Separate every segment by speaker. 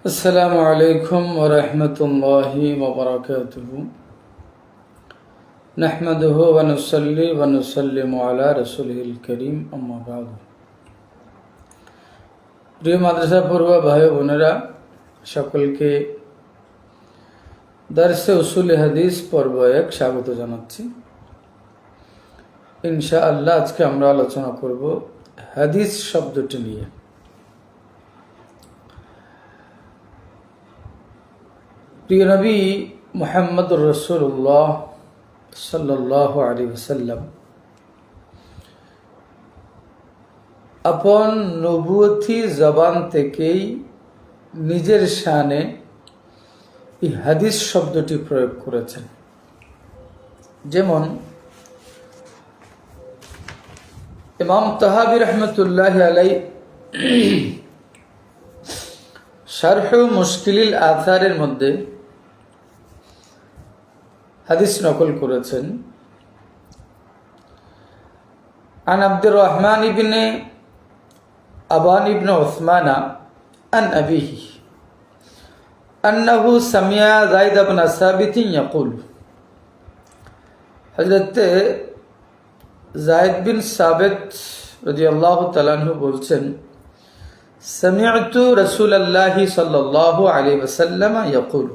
Speaker 1: আসসালামু আলাইকুম ওয়া রাহমাতুল্লাহি ওয়া বারাকাতুহু নাহমাদুহু ওয়া নুসাল্লি ওয়া নুসাল্লিমু আলা রাসূলিল কারীম আম্মা বা'দু। প্রিয় মাদ্রাসা পড়ুয়া ভাই ও বোনেরা, সকলকে দারসে উসুল হাদিস পর্ব 1 স্বাগত জানাচ্ছি। ইনশাআল্লাহ আজকে আমরা আলোচনা করব হাদিস শব্দটি নিয়ে। প্রিয় নবী মুহাম্মদুর রাসূলুল্লাহ সাল্লাল্লাহু আলাইহি ওয়াসাল্লাম আপন নবুয়তি জবান থেকেই নিজের শানে এই হাদিস শব্দটি প্রয়োগ করেছেন। যেমন ইমাম তাহাবী রাহমাতুল্লাহি আলাইহি শারহ মুশকিলিল আথারের মধ্যে হাদিস নকল করেছেন। আন আব্দুর রহমান ইবনে আবান ইবনে উসমানা আন আবিহি আন্নাহু সামিয়া যায়েদ ইবনে সাবিত ইয়াকুল, হযরত যায়েদ বিন সাবিত রাদিয়াল্লাহু তাআলা আনহু বলছেন, সামি'তু রাসূলুল্লাহি সাল্লাল্লাহু আলাইহি ওয়াসাল্লাম ইয়াকুল,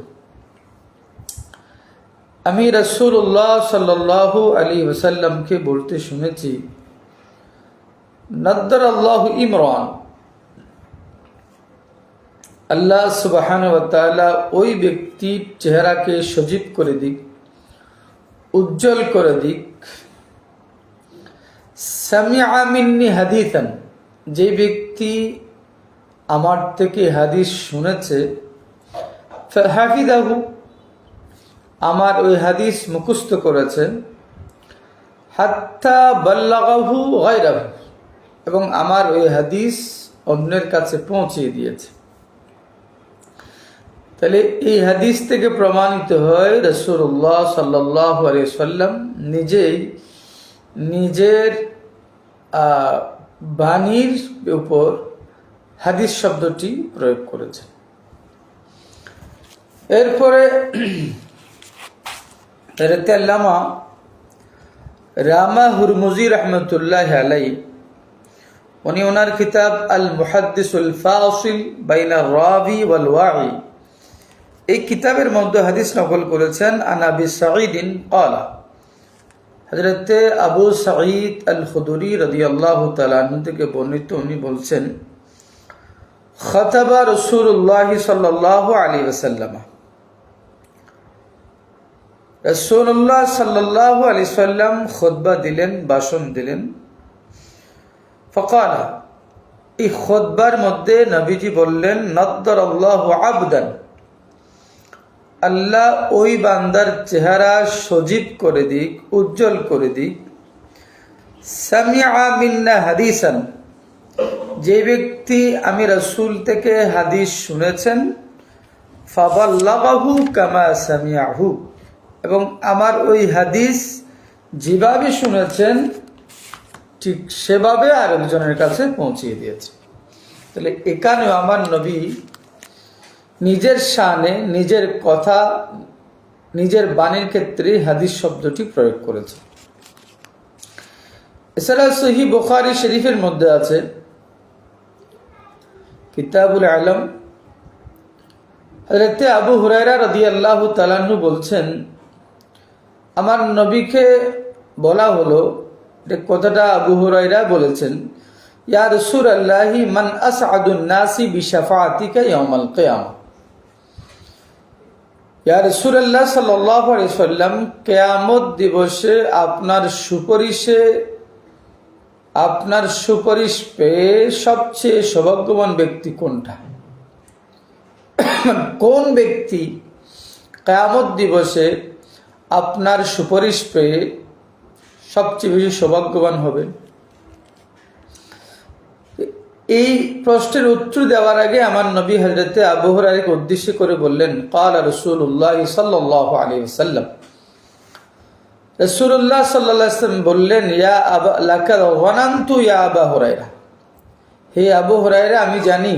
Speaker 1: আমি রাসূলুল্লাহ সাল্লাল্লাহু আলাইহি ওয়াসাল্লামকে বলতে শুনেছি, নাদ্দারাল্লাহু ইমরান, আল্লাহ সুবহানাহু ওয়া তাআলা ওই ব্যক্তির চেহারাকে সজীব করে দিক, উজ্জ্বল করে দিক, সামিআ মিন্নি হাদিসান, যে ব্যক্তি আমার থেকে হাদিস শুনেছে, ফাহাফিযাহু, আমার ওই হাদিস মুখস্থ করেছেন, হাত্তা বাল্লাগাহু গায়রাহু, এবং আমার ওই হাদিস অন্যের কাছে পৌঁছিয়ে দিয়েছে। তাহলে এই হাদিস থেকে প্রমাণিত হয় রাসূলুল্লাহ সাল্লাল্লাহু আলাইহি ওয়াসাল্লাম নিজেই নিজের বাণীর উপর হাদিস শব্দটি প্রয়োগ করেছেন। এরপরে আল্লামা রামা হুরমুজি রহমতুল্লাহ আলাই, উনি ওনার কিতাব আল মুহাদ্দিসুল ফাসিল বাইনা রাবি ওয়াল ওয়াই, এই কিতাবের মধ্যে হাদিস নকল করেছেন। আন আবি সাঈদিন ক্বালা, হযরত আবু সাঈদ আল খুদরি রাদিয়াল্লাহু তাআলা আনহু থেকে বর্ণিত, উনি বলছেন, খাতাবা রাসূলুল্লাহ সাল্লাল্লাহু আলাইহি ওয়াসাল্লাম, রাসূলুল্লাহ সাল্লাল্লাহু আলাইহি ওয়াসাল্লাম খুতবা দিলেন, ভাষণ দিলেন। ফাকালা, এই খুতবার মধ্যে নবীজি বললেন, নাদ্দারাল্লাহু আবদান, আল্লাহ ওই বান্দার চেহারা সজীব করে দিক, উজ্জ্বল করে দিক, সামিআ মিন্না হাদিসান, যে ব্যক্তি আমি রাসূল থেকে হাদিস শুনেছেন, ফাবাল্লাগাহু কামা সামিআহু, এবং আমার ওই হাদিস যেভাবে শুনেছেন ঠিক সেভাবে আরেকজনের কাছে পৌঁছিয়ে দিয়েছে। তাহলে এখানে আমার নবী নিজের শানে, নিজের কথা, নিজের বাণীর ক্ষেত্রে হাদিস শব্দটি প্রয়োগ করেছে। এছাড়া সহিহ বুখারী শরীফের মধ্যে আছে কিতাবুল ইলম, হযরত আবু হুরায়রা রাদিয়াল্লাহু তাআলা আনহু বলছেন, আমার নবীকে বলা হলো, যে কথাটা আবু হুরায়রা বলেছেন, ইয়া রাসূলুল্লাহি মান আসআদুন নাসি বিশাফাআতিকা ইয়াউমাল কিয়ামah, ইয়া রাসূলুল্লাহ সাল্লাল্লাহু আলাইহি ওয়াসাল্লাম, কিয়ামত দিবসে আপনার সুপারিশ পেয়ে সবচেয়ে সৌভাগ্যবান ব্যক্তি কোনটা? কোন ব্যক্তি কিয়ামত দিবসে আপনার সুপারিশ পেয়ে সবচেয়ে বেশি সৌভাগ্যবান হবে? এই প্রশ্নের উত্তর দেওয়ার আগে আমার নবী হযরত আবু হুরায়রাকে উদ্দেশ্য করে বললেন, ক্বালা রাসূলুল্লাহ সাল্লাল্লাহু আলাইহি ওয়াসাল্লাম, রাসূলুল্লাহ সাল্লাল্লাহু আলাইহি ওয়াসাল্লাম বললেন, ইয়া আবা লাকা যানানতু ইয়া আবা হুরায়রা, হে আবু হুরায়রা, আমি জানি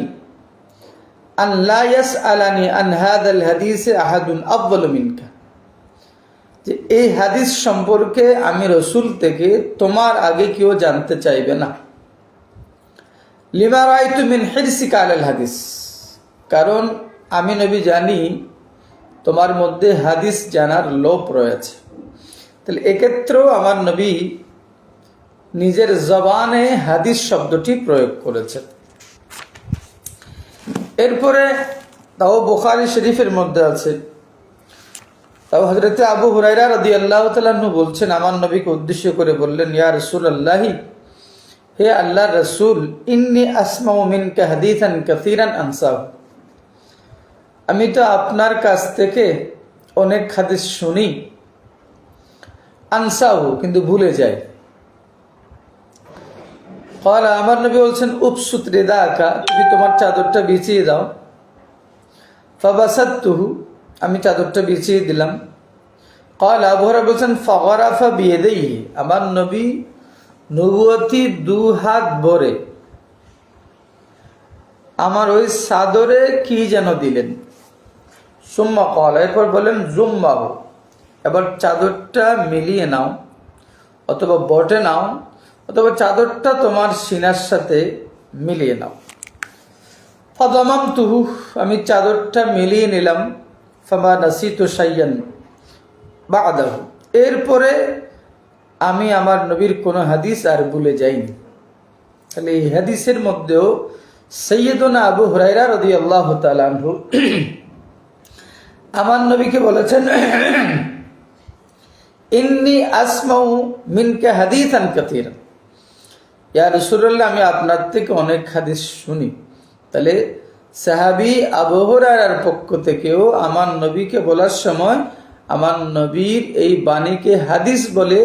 Speaker 1: আন লা ইয়াসআলানি আন হাযাল হাদিস আহাদুন আফদালু মিনকা, যে এই হাদিস সম্পর্কে আমি রাসূল থেকে তোমার আগে কেউ জানতে চাইবে না। লিমা রাআইতু মিন হিরসিকা আলাল হাদিস, কারণ আমি নবী জানি তোমার মধ্যে হাদিস জানার লোভ রয়েছে। তাহলে এক্ষেত্রেও আমার নবী নিজের জবানে হাদিস শব্দটি প্রয়োগ করেছেন। এরপরে তাও বুখারী শরীফের মধ্যে আছে, তাও হযরতে আবু হুরায়রা রাদিয়াল্লাহু তাআলা আনহু বলছেন, আমার নবীকে উদ্দেশ্য করে বললেন, ইয়া রাসূলুল্লাহ, হে আল্লাহর রাসূল, ইন্নী আসমাউ মিনকা হাদিসান কাসীরান আনসাহু, আমি তো আপনার কাছ থেকে অনেক হাদিস শুনি, আনসাহু কিন্তু ভুলে যাই। ক্বালা, আমার নবী বলছেন, উবসুত রিদাকা, তুমি তোমার চাদরটা বিছিয়ে দাও। ফাবাসাতুহু, আমি চাদরটা বিছিয়ে দিলাম। ক্বালা, আবু হুরায়রা বলছেন, ফাগারাফা বিয়াদিহি, আমার নবী নবুয়তি দু হাত ভরে আমার ওই চাদরে কি যেন দিলেন। সুম্মা ক্বালা, এরপর বলেন, জুম্মাহু, এবার চাদরটা মিলিয়ে নাও, অথবা বটে নাও, অথবা চাদরটা তোমার সিনার সাথে মিলিয়ে নাও। ফাদামামতুহু, আমি চাদরটা মিলিয়ে নিলাম। ফামা নাসিতু শাইয়ান বা'দাহু, এরপরে আমি আমার নবীর কোনো হাদিস আর ভুলে যাইনি। তাহলে এই হাদিসের মধ্যেও সাইয়্যিদুনা আবু হুরায়রা রাদিয়াল্লাহু তাআলা আনহু আমার নবীকে বলেছেন, ইন্নী আসমাউ মিনকা হাদিসান কাসীরান, ইয়া রাসূলুল্লাহ, আমি আপনার থেকে অনেক হাদিস শুনি। তাহলে সাহাবী আবু হুরায়রার পক্ষ থেকেও আমার নবীকে বলার সময় আমার নবীর এই বাণীকে হাদিস বলে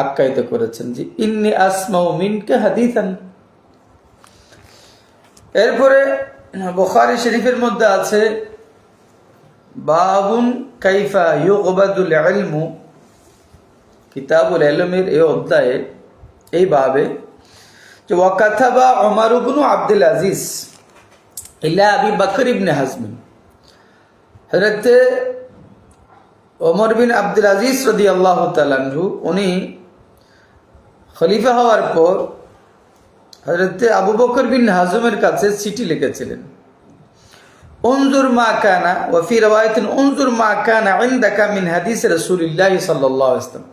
Speaker 1: আখ্যায়িত করেছেন, যে ইন্নী আসমাউ মিনকা হাদিসান। এরপরে বুখারী শরীফের মধ্যে আছে, বাবুন কাইফা ইউকবাদুল ইলমু, কিতাবুল ইলমের এই অধ্যায়ে, এই বাবে, যে ওয়াকাতাবা ওমর ইবনে আব্দুল আজিজ ইলা আবি বকর ইবনে হাজম, হযরত ওমর বিন আব্দুল আজিজ রাদিয়াল্লাহু তাআলা আনহু, উনি খলিফা হওয়ার পর হযরত আবু বকর বিন হাজমের কাছে চিঠি লিখেছিলেন, উনজুর মা কানা, ওয়া ফি রাওয়ায়াতিন উনজুর মা কানা ইনদাকা মিন হাদিস রাসূলুল্লাহ সাল্লাল্লাহু আলাইহি ওয়াসাল্লাম,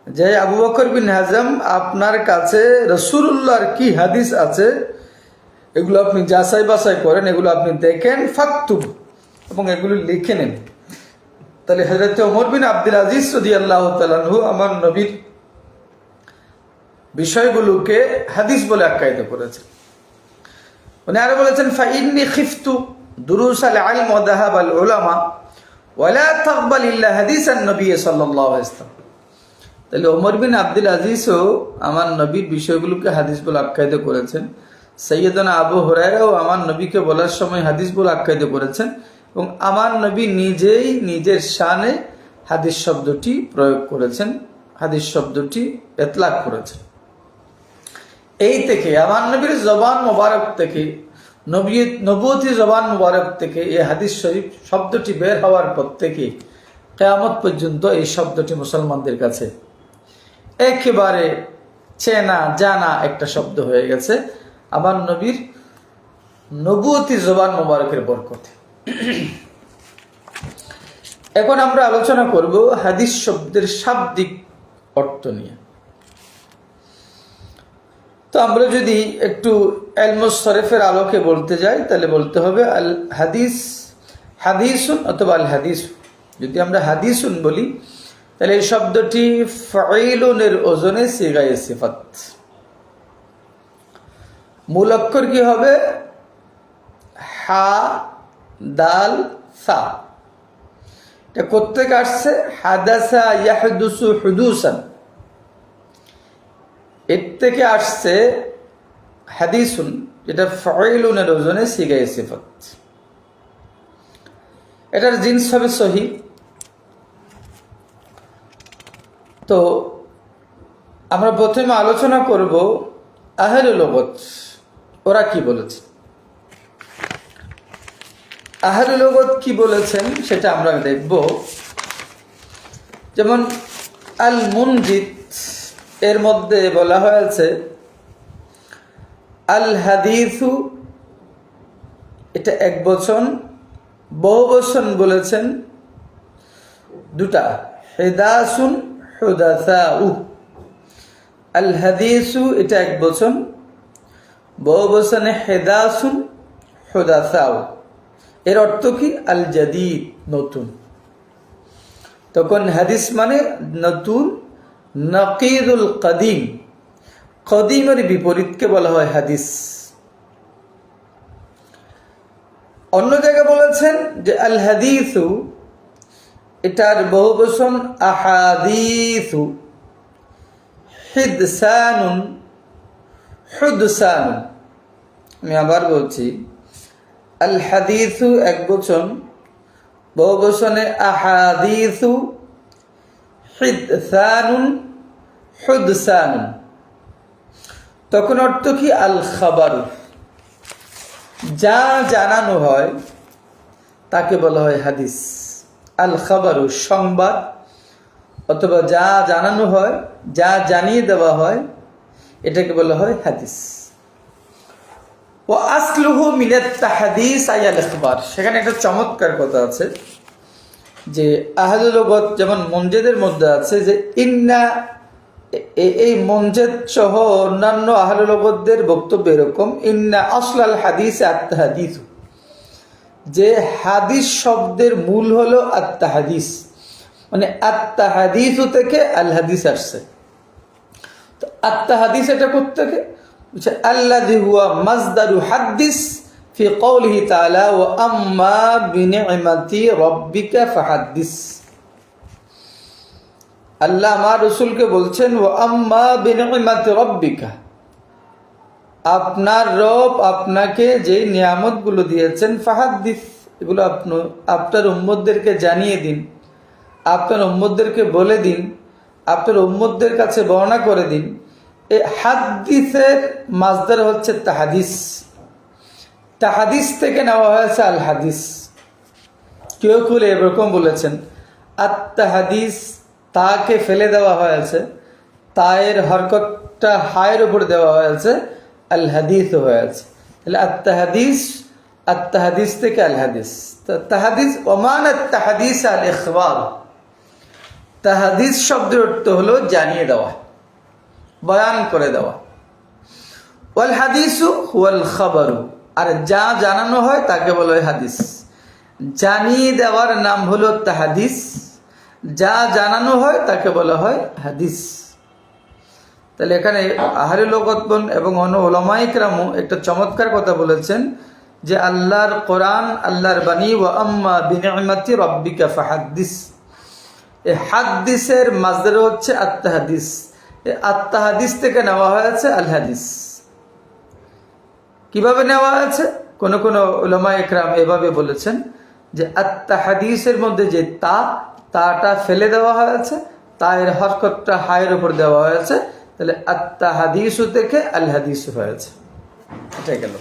Speaker 1: যে আবু বকর বিন হাজম, আপনার কাছে রাসূলুল্লাহর কি হাদিস আছে এগুলো আপনি যাচাই বাছাই করেন, এগুলো আপনি দেখেন, ফাকতুব, এবং এগুলো লিখে নেন। তাহলে হযরত ওমর বিন আব্দুল আজিজ রাদিয়াল্লাহু তাআলা আনহু আমার নবীর বিষয়গুলোকে হাদিস বলে আখ্যায়িত করেছেন। উনি আরো বলেছেন, ফাইন্নী খিফতু দুরুসাল ইলম ওয়া যাহাবাল উলামা ওয়া লা তাকবাল ইল্লা হাদিসান নবী সাল্লাল্লাহু আলাইহি ওয়াসাল্লাম। তাহলে ওমর বিন আব্দুল আজিজও আমার নবীর বিষয়গুলোকে হাদিস বলে আখ্যায়িত করেছেন। সাইয়্যিদনা আবু হুরায়রাও আমার নবীকে বলার সময় হাদিস বলে আখ্যায়িত করেছেন, এবং আমার নবী নিজেই নিজের শানে হাদিস শব্দটি প্রয়োগ করেছেন, হাদিস শব্দটি ইতলাক করেছেন। এই থেকে আমার নবীর জবান মোবারক থেকে, নবুয়তি জবান মোবারক থেকে এই হাদিস শরীফ শব্দটি বের হওয়ার পর থেকে কিয়ামত পর্যন্ত এই শব্দটি মুসলমানদের কাছে একেবারে চেনা জানা একটা শব্দ হয়ে গেছে আমার নবীর নবুয়তি জবান মোবারকের বরকতে। এখন আমরা আলোচনা করব হাদিস শব্দের শাব্দিক অর্থ নিয়ে। তো আমরা যদি একটু ইলমুস সরফের আলোকে বলতে যাই, তাহলে বলতে হবে আল হাদিস, হাদিসুন অথবা আল হাদিস। যদি আমরা হাদিসুন বলি, তাহলে এই শব্দটি ফাইলুনের ওজনে সিগায়ে সিফাত। মূল অক্ষর কি হবে? হা দাল সা। এটা কোত্থেকে আসছে? হাদাসা ইয়াহদুসু হুদুসান, এর থেকে আসছে হাদিসুন, যেটা ফাইলুনের ওজনে সিগায়ে সিফাত। এটার জিন্স হবে সহি। তো আমরা প্রথমে আলোচনা করব আহলে লুগত, ওরা কি বলেছে। আহলুল লুগাত কি বলেছেন সেটা আমরা দেখব। যেমন আল মুনজিদ এর মধ্যে বলা হয়েছে আল হাদিসু, এটা এক বচন। বহু বচন বলেছেন দুটা, হিদাসুন হুদাসাউ। আল হাদিসু এটা এক বচন, বহু বচনে হিদাসুন হুদাসাউ। এর অর্থ কি? আল জাদিদ, নতুন। তখন হাদিস মানে নতুন, নকিদুল কদিম, কদিমের বিপরীতকে বলা হয় হাদিস। অন্য জায়গায় বলেছেন যে আল হাদিসু, এটার বহু বচন আহাদিসু, হিদসানুন হুদসানুন। আমি আবার বলছি, আল হাদিসু এক বচন, বহু বচনে আহাদিসু, হিদসানুন হুদসানুন। তখন অর্থ কি? আল খাবারু, যা জানানো হয় তাকে বলা হয় হাদিস। আল খাবারু, সংবাদ, অথবা যা জানানো হয়, যা জানিয়ে দেওয়া হয়, এটাকে বলা হয় হাদিস। ও আসলুহু মিনাত তাহদিস আয়াল ইখবার। সেখানে একটা চমৎকার কথা আছে যে আহলুল লুগাত যেমন মুনজিদের মধ্যে আছে যে ইন্না, এই মুনজিদ সহ অন্যান্য আহলুল লুগাতদের বক্তব্য এরকম, ইন্না আসলাল হাদিস আত-তাহদিস, যে হাদিস শব্দের মূল হলো আত-তাহদিস, মানে আত-তাহদিস থেকে আল হাদিস আসছে। তো আত-তাহদিস এটা করতে থেকে আল্লাযী হুয়া মাসদারু হাদিস ফি কওলিহি তাআলা ওয়া আম্মা বিনি'মাতি রাব্বিকা ফাহাদ্দিস। আল্লাহ আমার রাসূলকে বলছেন ওয়া আম্মা বিনি'মাতি রাব্বিকা, আপনার রব আপনাকে যে নিয়ামতগুলো দিয়েছেন, ফাহাদ্দিস, এগুলো আপনার উম্মতদেরকে জানিয়ে দিন, আপনার উম্মতদেরকে বলে দিন, আপনার উম্মতদের কাছে বর্ণনা করে দিন। এই হাদিসের মাসদার হচ্ছে তাহাদিস, তাহাদিস থেকে নেওয়া হয়েছে আল হাদিস। কেউ কেউ এরকম বলেছেন আত-তাহাদিস, তাকে ফেলে দেওয়া হয়েছে, তায়ের হরকতটা হায়ের উপর দেওয়া হয়েছে, আল হাদিস হয়েছে। তাহলে আত-তাহাদিস, আত-তাহাদিস থেকে আল হাদিস। তাহাদিস ওমান আত-তাহাদিস আল ইখবার। তাহাদিস শব্দের অর্থ হলো জানিয়ে দেওয়া, বয়ান করে দেওয়া। ওয়াল হাদিসু হুয়াল খাবারু, আর যা জানানো হয় তাকে বলা হয় হাদিস। জানিয়ে দেওয়ার নাম হলো তাহাদিস, যা জানানো হয় তাকে বলা হয় হাদিস। তাহলে এখানে আহলে লুগাত এবং অন্য উলামায়ে কেরামও একটা চমৎকার কথা বলেছেন যে আল্লাহর কোরআন, আল্লাহর বাণী, ওয়া আম্মা বিনি'মাতি রাব্বিকা ফাহাদ্দিস। এই হাদিসের মাসদার হচ্ছে আত-তাহদিস। আত-তাহদিস থেকে নেওয়া হয়েছে আল হাদিস। কিভাবে নেওয়া হয়েছে? কোন কোন উলামায়ে কেরাম এভাবে বলেছেন যে আত-তাহদিসের মধ্যে যে তাটা ফেলে দেওয়া হয়েছে, তায়ের হরকতটা হায়ের উপর দেওয়া হয়েছে, তাহলে আত-তাহদিস থেকে আল হাদিস হয়েছে। এটা গেল।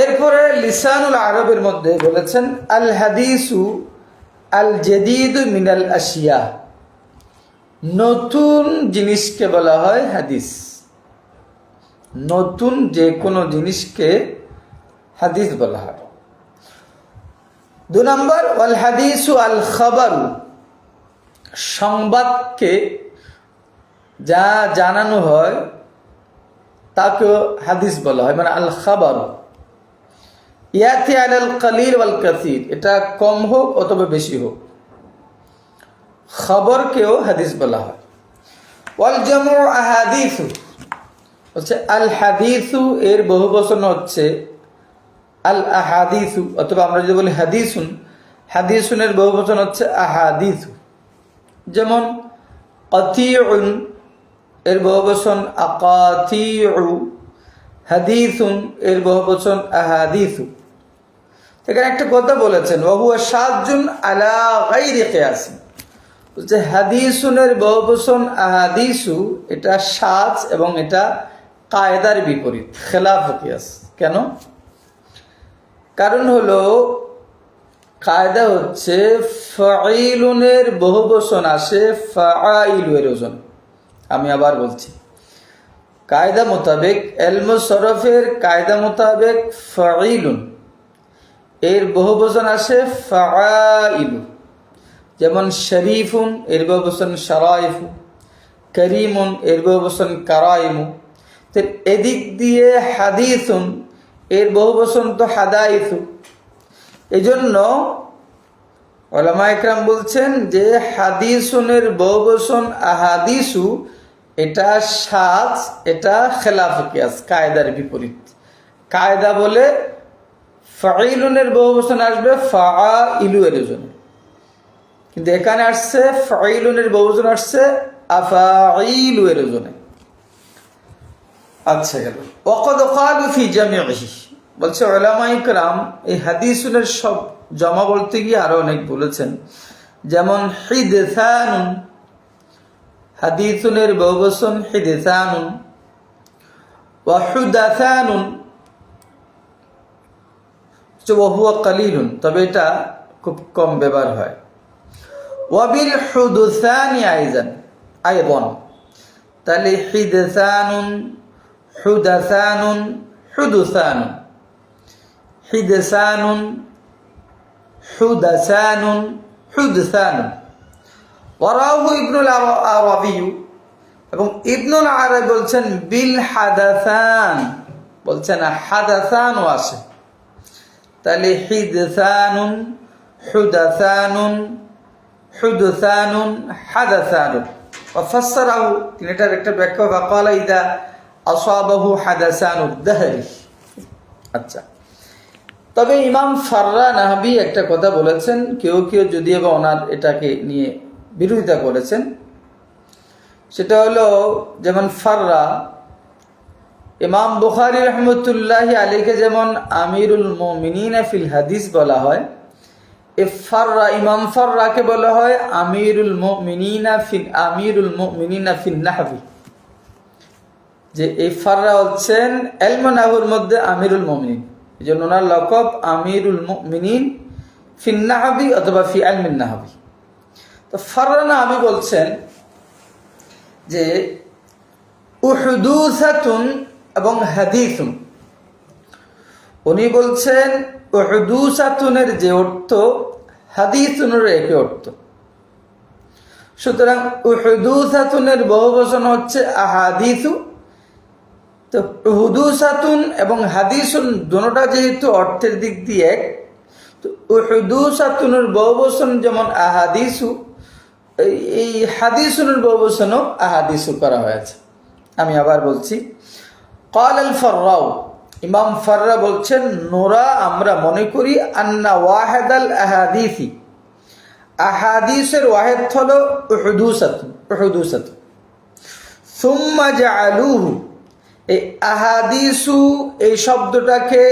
Speaker 1: এরপরে লিসানুল আরবের মধ্যে বলেছেন আল হাদিসু আল জাদীদু মিনাল আশিয়া, নতুন জিনিসকে বলা হয় হাদিস। নতুন যে কোনো জিনিসকে হাদিস বলা হয়। 2 নম্বর ওয়াল হাদিসু আল খাবার, সংবাদকে যা জানানো হয় তাকে হাদিস বলা হয়, মানে আল খাবার। ইয়াতি আলাল কালিল ওয়াল কাসীর, এটা কম হোক অথবা বেশি হোক, খবরকেও হাদিস বলা হয়। ওয়াল জামু আহাদিসু হচ্ছে আল হাদিসু, এর বহু বচন হচ্ছে আল আহাদিসু, অথবা আমরা যদি বলি হাদিসুন, হাদিসুনের বহু বচন হচ্ছে আহাদিসু। যেমন আতিউন, এর বহু বচন আকাতিউ, হাদিসুন এর বহু বচন আহাদিসু। এখানে একটা কথা বলেছেন ওয়া হুয়া শাযুন আলা গায়রি কিয়াস, যে হাদিসুনের বহু বচন আহাদিসু, এটা শায এবং এটা কায়দার বিপরীত, খেলাফ কিয়াস। কেন? কারণ হলো কায়দা হচ্ছে ফাইলুনের বহুবচন আসে ফাআইলু এর ওজন। আমি আবার বলছি, কায়দা মোতাবেক ইলমে সরফের কায়দা মোতাবেক ফাইলুন এর বহুবচন আসে ফাআইলু। যেমন শরীফুন এর বহুবচন শরাইফু, করিমুন এর বহুবচন কারাইমু। তো এদিক দিয়ে হাদিসুন এর বহুবচন তো হাদাইসু। এজন্য উলামা ইকরাম বলছেন যে হাদিসুনের বহুবচন আহাদিসু, এটা সাজ, এটা খেলাফে কিয়াস, কায়দার বিপরীত। কায়দা বলে ফাইলুনের বহুবচন আসবে ফাআইলু এর জন্য, কিন্তু এখানে আসছে ফাইলুনের বহুবচন আসছে আফাইলু এর জন্য। আচ্ছা, গেল ওয়াকাদ ক্বালু ফি জামিইহি। বলছে উলামা ইকরাম এই হাদিসুনের সব জমা বলতে গিয়ে আরো অনেক বলেছেন। যেমন হিদসানুন, হাদিসুনের বহুবচন হিদসানুন। ওয়া হুদাসানুন, ওয়া হুয়া কালিলুন, তবে এটা খুব কম ব্যবহার হয়। ওয়া বিল হুদসানি আইদান, তাহলে হিদসানুন, হুদাসানুন, হুদুসানুন, হিদসানুন, হুদাসানুন, হুদসানুন। ওয়ারাহু ইবনুল আরাবী, এবং ইবনুল আরাবী বলছেন বিল হাদাসান, বলছেন হাদাসানও আসে। তাহলে হিদসানুন, হুদাসানুন, হুদসানুন, হাদাসানুন। ওয়াফাসসারাহু, তিনি এটার একটা ব্যাখ্যা, ফাকালা ইদা আসাবাহু হাদাসানুদ দাহরি। আচ্ছা, তবে ইমাম ফাররা নাহবি একটা কথা বলেছেন, কেউ কেউ যদিও বা ওনার এটাকে নিয়ে বিরোধিতা করেছেন। সেটা হলো, যেমন ফাররা, ইমাম বুখারী রহমতুল্লাহি আলাইহি যেমন আমিরুল মুমিনিন ফিল হাদিস বলা হয়, ইমাম ফাররাকে বলা হয় আমিরুল মুমিনিনা ফিন নাহবি। যে এই ফাররা হচ্ছেন ইলমে নাহউর মধ্যে আমিরুল মুমিনিন, এই জন্য ওনার লকব আমিরুল মুমিনিন ফিন নাহবি অথবা ফি ইলমিন নাহবি। তো ফাররা নাহবি বলছেন যে উহদুসাতুন এবং হাদিসুন, উনি বলছেন উহদুসাতুনের যে অর্থ হাদিসুনের একই অর্থ। সুতরাং উহদুসাতুনের বহুবচন হচ্ছে আহাদিসু। তো উহদুসাতুন এবং হাদিসুন দুটোটা যেহেতু অর্থের দিক দিয়ে এক, তো উহদুসাতুনের বহুবচন যেমন আহাদিসু, এই হাদিসুনের বহুবচনও আহাদিসু করা হয়েছে। আমি আবার বলছি, ক্বাল আল ফাররাউ, ইমাম ফাররা বলছেন নোরা, আমরা মনে করি আন্না ওয়াহিদাল আহাদিসি, আহাদিসের ওয়াহিদ হলো উহদুসাতুন। সুম্মা জাআলুহু, এই আহাদিসু এই শব্দটাকে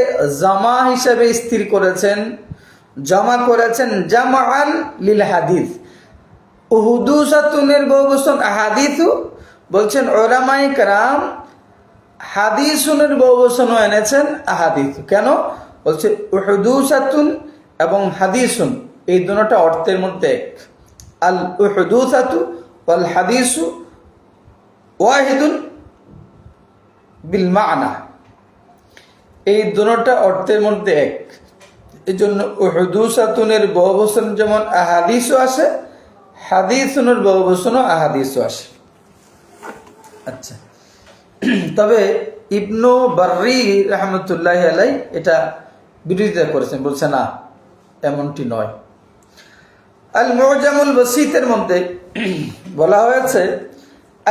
Speaker 1: জামা হিসেবে স্থির করেছেন, জমা করেছেন জামাআন লিল হাদিস। উহদুসাতুনের বহুবচন আহাদিসু, বলছেন উলামায়ে কেরাম হাদিসুনের বহুবচনও এনেছেন আহাদিসু। কেন? বলছে উহদুসাতুন এবং হাদিসুন এই দুটোটা অর্থের মধ্যে এক। আল উহদুসাতু ওয়াল হাদিসু ওয়াহিদুন বিল মা'না, এই দুটোটা অর্থের মধ্যে এক। এই জন্য উহদুসাতুনের বহুবচন যেমন আহাদিসু আসে, হাদিসুনের বহুবচনও আহাদিসু আসে। আচ্ছা, তবে ইবনু বাররি রহমতুল্লাহি আলাই এটা বিরোধিতা করেছেন, বলছে না, এমনটি নয়। আল মুজামুল বাসিতের মধ্যে বলা হয়েছে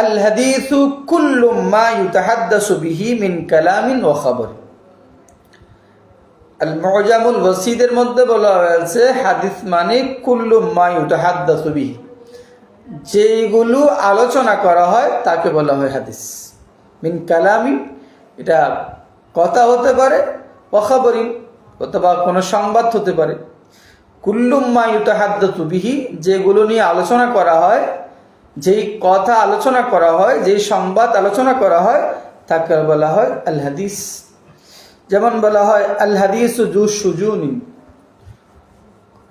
Speaker 1: আল হাদিসু কুল্লু মা ইউতাহাদ্দাসু বিহি মিন কালামিন ওয়া খাবর। আল মুজামুল বাসিতের মধ্যে বলা হয়েছে হাদিস মানে কুল্লু মা ইউতাহাদ্দাসু বিহি, যেগুলো আলোচনা করা হয় তাকে বলা হয় হাদিস। মিন কালামিন, এটা কথা হতে পারে, ওয়া খাবরিন অথবা কোনো সংবাদ হতে পারে। কুল্লু মা ইউতাহাদ্দাসু বিহি, যেগুলো নিয়ে আলোচনা করা হয়, যেই কথা আলোচনা করা হয়, যেই সংবাদ আলোচনা করা হয়, তাকে বলা হয় আল হাদিস। যেমন বলা হয় আল হাদিসু যু সুজুনি,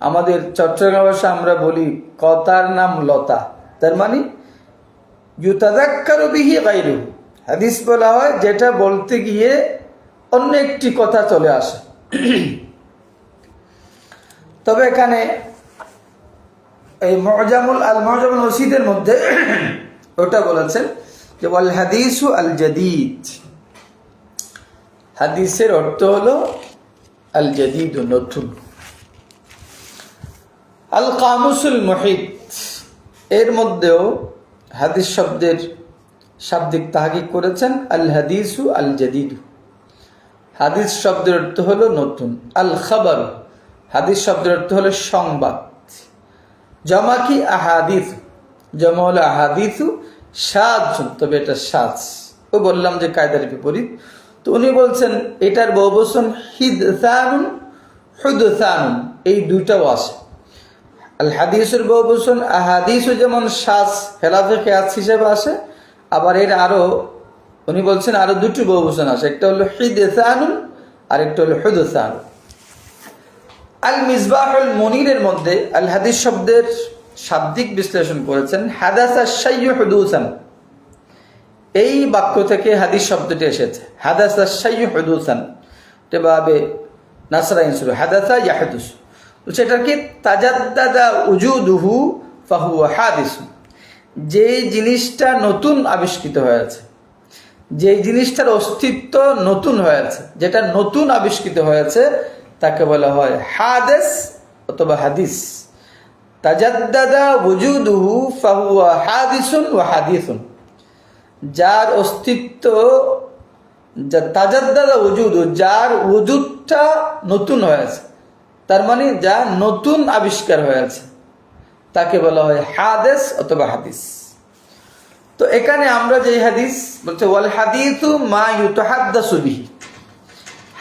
Speaker 1: আমাদের চট্টগ্রাম ভাষা আমরা বলি কথার নাম লতা, তার মানে ইউতাযাক্কারু বিহি গায়রুহু, হাদিস বলা হয় যেটা বলতে গিয়ে অন্য একটি কথা চলে আসে। তবে এখানে এই মুজামুল ওসিদের মধ্যে ওটা বলেছেন যে ওয়াল হাদিসু আল জাদীদ, হাদিসের অর্থ হলো আল জাদীদ, নতুন। আল কামুসুল মুহিত, এর মধ্যেও হাদিস শব্দের শাব্দিক তাহকিক করেছেন আল হাদিসু আল জাদীদ, হাদিস শব্দের অর্থ হলো নতুন। আল খাবার, হাদিস শব্দের অর্থ হলো সংবাদ। জমা কি আহাদিস, জমা হলো আহাদিসু সাজ, তবে এটা সাজ, ও বললাম যে কায়দার বিপরীত। তো উনি বলছেন এটার বহুবচন হিদসানুন হুদসানুন, এই দুইটাও আছে। আল হাদিসের বহুবচন আহাদিসু যেমন সাজ হেলাফে কিয়াস হিসেবে আসে, আবার এর আরো উনি বলছেন আরো দুটি বহুবচন আছে, একটা হলো হিদসানুন আর একটা হলো হুদসানুন। আল মিসবাহুল মুনিরের মধ্যে আল হাদিস শব্দের শাব্দিক বিশ্লেষণ করেছেন হাদাসা শাইয়্যু হুদুসান, এই বাক্য থেকে হাদিস শব্দটি এসেছে। হাদাসা শাইয়্যু হুদুসান তেভাবে নাসরা ইনসুর হাদাসা ইয়াহদুস, সেটা কি তাজাদ্দাদা উজুদুহু ফাহুয়া হাদিস, যে জিনিসটা নতুন আবিষ্কৃত হয়েছে, যে জিনিসটার অস্তিত্ব নতুন হয়েছে, যেটা নতুন আবিষ্কৃত হয়েছে তাকে বলা হয় হাদিস অথবা হাদিস। তাজাদ্দাদা ওয়ুজুদুহু ফাহুয়া হাদিসুন ওয়া হাদিসুন, যার অস্তিত্ব, যা তাজাদ্দাদা ওয়ুজুদু, যার ওজুদটা নতুন হয়েছে, তার মানে যা নতুন আবিষ্কার হয়েছে, তাকে বলা হয় হাদিস অথবা হাদিস। তো এখানে আমরা যে হাদিস বলছে ওয়াল হাদিসু মা ইউতাহাদ্দাসু বিহি,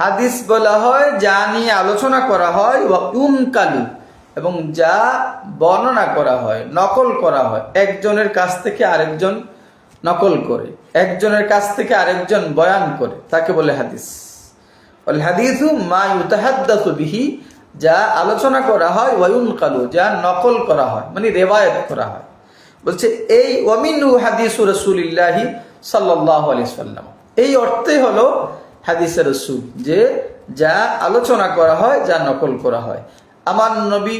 Speaker 1: হাদিস বলা হয় যা নিয়ে আলোচনা করা হয়, ওয়া ইউনকালু, এবং যা বর্ণনা করা হয়, নকল করা হয়, একজনের কাছ থেকে আরেকজন নকল করে, একজনের কাছ থেকে আরেকজন বয়ান করে, তাকে বলে হাদিস। ওয়াল হাদিসু মা ইউতাহাদ্দাসু বিহি, যা আলোচনা করা হয়, ওয়া ইউনকালু, যা নকল করা হয়, মানে রিওয়ায়াত করা হয়। বলছে এই ওয়ামিনু হাদিসু রাসূলিল্লাহি সাল্লাল্লাহু আলাইহি ওয়াসাল্লাম, এই অর্থে হলো হাদিসে রাসূল, যে যা আলোচনা করা হয়, যা নকল করা হয়। আমার নবী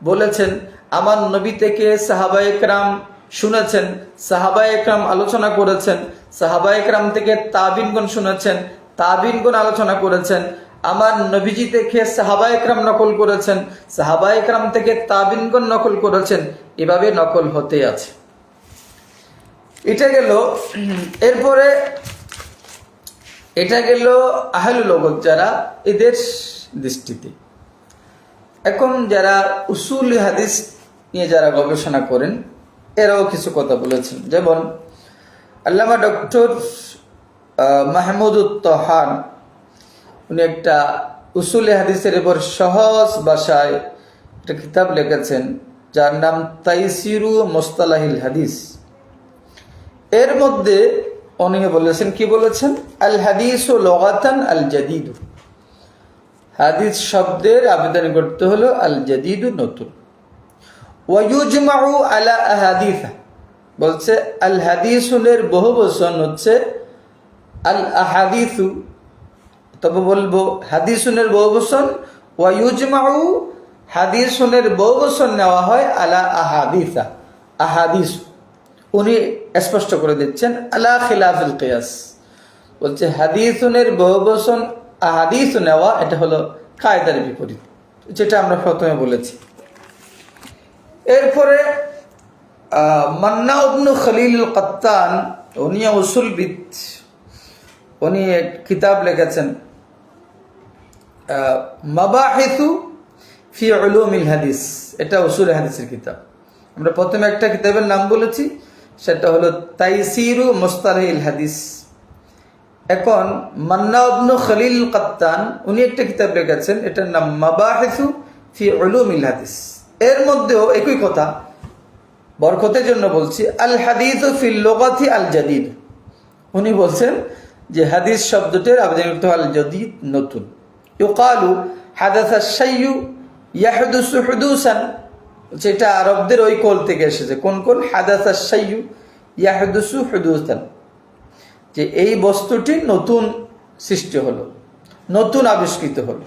Speaker 1: বলেছেন, আমার নবী থেকে সাহাবায়ে কেরাম শুনেছেন, সাহাবায়ে কেরাম আলোচনা করেছেন, সাহাবায়ে কেরাম থেকে তাবিনগণ শুনেছেন, তাবিনগণ আলোচনা করেছেন, আমার নবীজি থেকে সাহাবায়ে কেরাম নকল করেছেন, সাহাবায়ে কেরাম থেকে তাবিনগণ নকল করেছেন, এভাবে নকল হতে আছে। এটা গেল। এরপরে এটা গেল আহলুল লুগাত যারা, এদের দৃষ্টিতে। এখন যারা উসুল হাদিস নিয়ে যারা গবেষণা করেন, এরাও কিছু কথা বলেছেন। যেমন আল্লামা ডক্টর মাহমুদুত তহান, উনি একটা উসুল হাদিসের উপর সহজ ভাষায় একটা কিতাব লিখেছেন, যার নাম তাইসিরু মুস্তালাহিল হাদিস। এর মধ্যে উনি বলেছেন, কি বলেছেন, আল হাদিসু লুগাতান আল জাদীদ, হাদিস শব্দের আবেদন করতে হলো আল জাদীদ, নতুন। ওয়া ইউজমাউ আলা আহাদিস, বলছে আল হাদিসুনের বহুবচন হচ্ছে আল আহাদিসু, তবে বলবো হাদিসুনের বহুবচন, ওয়া ইউজমাউ, হাদিসুনের বহুবচন নেওয়া হয় আলা আহাদিসা, আহাদিস। উনি স্পষ্ট করে দিচ্ছেন আলা খিলাফিল কিয়াস, বলছে হাদিসুনের বহুবচন আহাদিস নেওয়া, এটা হলো কায়দার বিপরীত, যেটা আমরা প্রথমে বলেছি। এরপরে মান্না ইবনে খলিল কাত্তান, উনি উসুলবিদ, উনি এক কিতাব লিখেছেন মাবাহিসু ফি উলুমিল হাদিস, এটা উসুল হাদিসের কিতাব। আমরা প্রথমে একটা কিতাবের নাম বলেছি, সেটা হলো তাইসিরু মুস্তালাহিল হাদিস। এখন মান্না ইবনে খলিল কাত্তান, উনি একটা কিতাব লিখেছেন, এটার নাম মাবাহিসু ফি উলুমিল হাদিস। এর মধ্যেও একই কথা, বরকতের জন্য বলছি, আল হাদিসু ফিল লুগাতি আল জাদীদ। উনি বলছেন যে হাদিস শব্দটির আবেদন করতে হল যদি নতুন। ইউকালু হাদাসা শাইয়ু ইয়াহদুসু হুদুসান, যেটা আরবদের ওই কল থেকে এসেছে। কোন কোন? হাদাসা শাইয়ু ইয়াহদুসু হুদুসান, যে এই বস্তুটি নতুন সৃষ্টি হলো, নতুন আবিষ্কৃত হলো।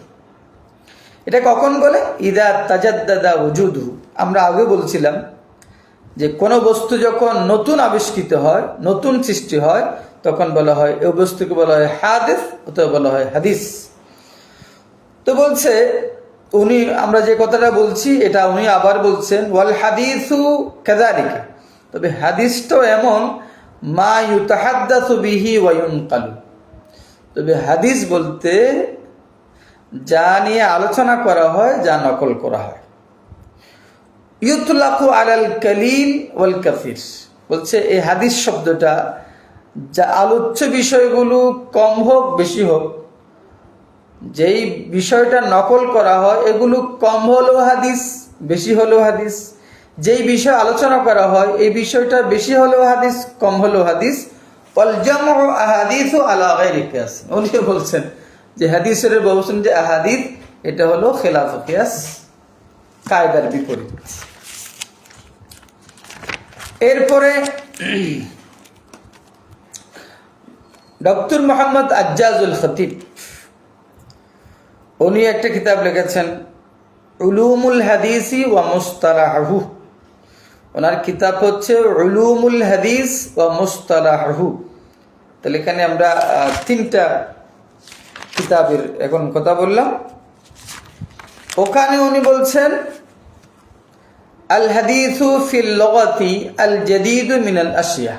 Speaker 1: এটা কখন বলে? ইদা তাজাদ্দাদা ওজুদহু। আমরা আগে বলছিলাম যে কোনো বস্তু যখন নতুন আবিষ্কৃত হয়, নতুন সৃষ্টি হয়, তখন বলা হয় এই বস্তুকে বলা হয় হাদিস, অথবা বলা হয় হাদিস। তো বলছে উনি, আমরা যে কথাটা বলছি এটা উনি আবার বলছেন ওয়াল হাদিসু কাযালিকা, তবে হাদিসটাও এমন মা ইউতাহাদ্দাসু বিহি ওয়া ইউনকালু, তবে হাদিস বলতে যা নিয়ে আলোচনা করা হয়, যা নকল করা হয়। ইউতলাকু আলাল কালিল ওয়াল কাসির, বলছে এই হাদিস শব্দটা যা আলোচ্য বিষয়গুলো কম হোক বেশি হোক, যেই বিষয়টা নকল করা হয় এগুলো কম হলেও হাদিস, বেশি হলেও হাদিস। যেই বিষয় আলোচনা করা হয় এই বিষয়টা বেশি হলেও হাদিস, কম হলেও হাদিস। ওয়াল জামউ আহাদিসু আলা গায়রি কিয়াস, উনি বলছেন যে হাদিসের বলছেন যে আহাদিস এটা হলো খেলাফ কিয়াস, কায়দার বিপরীত। এরপরে ডক্টর মোহাম্মদ আজ্জাজুল খতিব উনি একটা কিতাব লিখেছেন উলুমুল হাদিসি ওয়া মুস্তালাহু। ওনার কিতাব হচ্ছে উলুমুল হাদিস ওয়া মুস্তালাহু। তাহলে এখানে আমরা তিনটা কিতাবের এখন কথা বললাম। ওখানে উনি বলছেন আল হাদিসু ফিল লুগাতি আল জাদীদু মিনাল আশিয়া,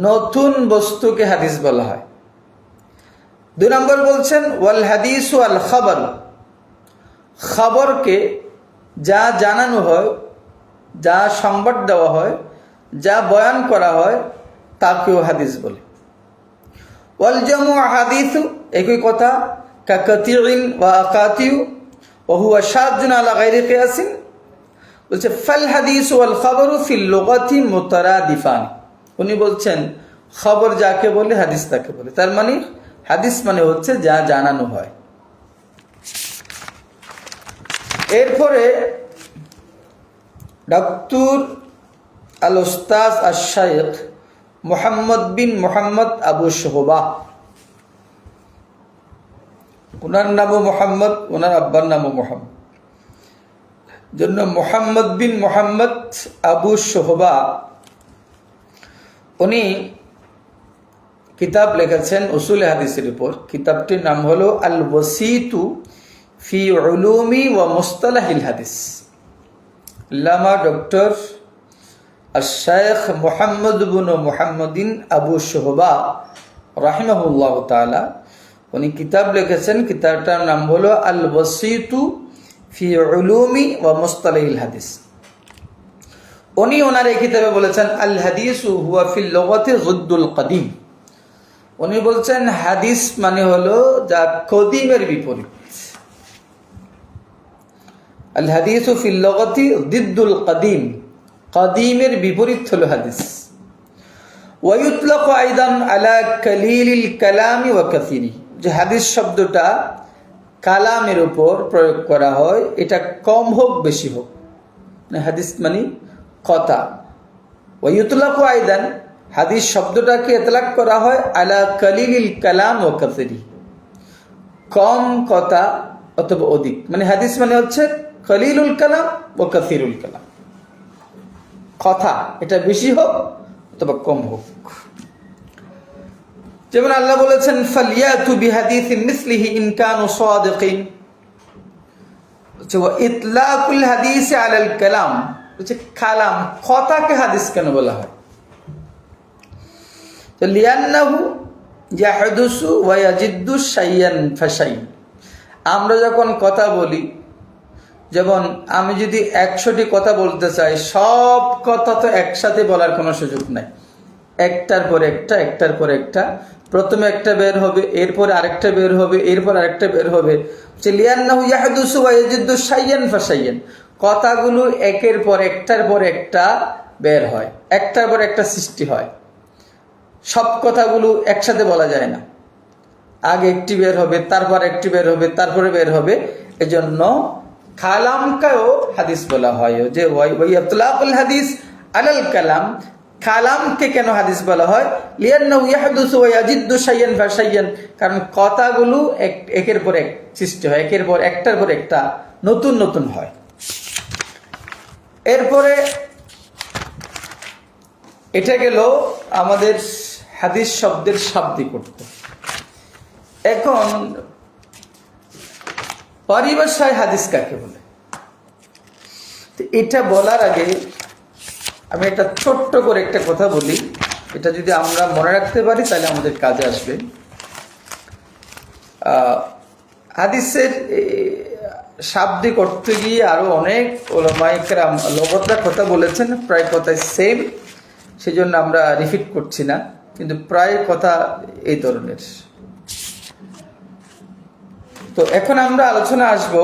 Speaker 1: নতুন বস্তুকে হাদিস বলা হয়। 2 নম্বর বলছেন ওয়াল হাদিসু আল খাবার, খবরকে যা জানানো হয়, যা সংবাদ দেওয়া হয়, যা বয়ান করা হয় তাকেও হাদিস বলে। ওয়াল জামু হাদিসু, একই কথা, কাকাতিউন ওয়া আকাতিউ ওয়া হুয়া শাযুন আলা গায়রি কিয়াসিন। বলছে ফাল হাদিসু ওয়াল খাবারু ফিল লুগাতি মুতারাদিফান, উনি বলছেন খবর যাকে বলে হাদিস তাকে বলে। তার মানে হাদিস মানে হচ্ছে যা জানানো হয়। এরপরে ডক্টর আল উস্তাজ আশ-শাইখ মুহাম্মদ বিন মুহাম্মদ আবু শুহবা, ওনার নামও মুহাম্মদ, ওনার আব্বার নামও মুহাম্মদ, জন্য মুহাম্মদ বিন মুহাম্মদ আবু শুহবা উনি কিতাব লিখেছেন উসুল হাদিসের উপর। কিতাবটির নাম হলো আল ওয়াসিতু ফি উলুমি ওয়া মুস্তালাহিল হাদিস। আল্লামা ডক্টর আশ-শাইখ মুহাম্মদ ইবনে মুহাম্মদিন আবু শুহবা রাহিমাহুল্লাহ তাআলা উনি কিতাব লিখেছেন। কিতাবটার নাম হলো আল ওয়াসিতু ফি উলুমি ওয়া মুস্তালাহিল হাদিস। উনি ওনার এই কিতাবে বলেছেন আল হাদিসু হুয়া ফিল লুগাতি যুদ্দুল কাদিম, উনি বলছেন হাদিস মানে হলো যা কদিমের বিপরীত। আল হাদিসু ফিল লুগাতি যিদ্দুল কাদিম, কাদিমের বিপরীত হলো হাদিস। ওয়া ইউতলাকু আইদান আলা কালিলিল কালামি ওয়া কাসিরি, যে হাদিস শব্দটা কালামের উপর প্রয়োগ করা হয়, এটা কম হোক বেশি হোক, মানে হাদিস মানে কথা। ওয়া ইউতলাকু আইদান, হাদিস শব্দটাকে ইতলাক করা হয় আলা কালিলিল কালাম ওয়া কাসিরি, কম কথা অথবা অধিক। মানে হাদিস মানে হচ্ছে কালিলুল কালাম ওয়া কাসিরুল কালাম, কথা এটা বেশি হোক অথবা কম হোক। যেমন আল্লাহ বলেছেন ফালিয়াতু বিহাদিসিন মিসলিহি ইন কানু সাদিকিন, ওয়া ইতলাকুল হাদিস আলাল কালাম, হচ্ছে কালাম কথাকে হাদিস কেন বলা হয়? তো লিয়ান্নাহু ইয়াহদুসু ওয়া ইয়াজিদ্দু শাইয়ান ফাশাই, আমরা যখন কথা বলি, যেমন আমি যদি 100টি কথা বলতে চাই, সব কথা তো একসাথে বলার কোনো সুযোগ নাই, একটার পর একটা, একটার পর একটা, প্রথমে একটা বের হবে, এরপরে আরেকটা বের হবে, এরপর আরেকটা বের হবে। লিয়ান্নাহু ইয়াহদুসু ওয়া ইয়াজিদ্দু শাইয়ান ফাশাইয়ান, কথাগুলো একের পর একটার পর একটা বের হয়, একটার পর একটা সৃষ্টি হয়। সব কথাগুলো একসাথে বলা যায় না, আগে একটি বের হবে, তারপর একটি বের হবে, তারপরে বের হবে। এজন্য কালামকেও হাদিস বলা হয়, যে ওয়াইয়াতুল হাদিস আলাল কালাম, কালামকে কেন হাদিস বলা হয়? লিআন্নাহু ইয়াহদুসু ওয়া ইয়াজিদ্দু শাইয়ান ফাশাইয়ান, কারণ কথাগুলো একের পর এক সৃষ্টি হয়, একের পর একটার পর একটা নতুন নতুন হয়। এরপরে এটা গেল আমাদের হাদিস শব্দের শাব্দিক অর্থ। এখন পরিভাষায় হাদিস কাকে বলে, তো এটা বলার আগে আমি একটা ছোট্ট করে একটা কথা বলি। এটা যদি আমরা মনে রাখতে পারি তাহলে আমাদের কাজে আসবে। হাদিসের শাব্দিক অর্থে গিয়ে আরো অনেক ওলামায়ে কেরাম লগতরা কথা বলেছেন, প্রায় কথাই সেম, সেজন্য আমরা রিপিট করছি না, কিন্তু প্রায় কথা এই ধরনের। তো এখন আমরা আলোচনা আসব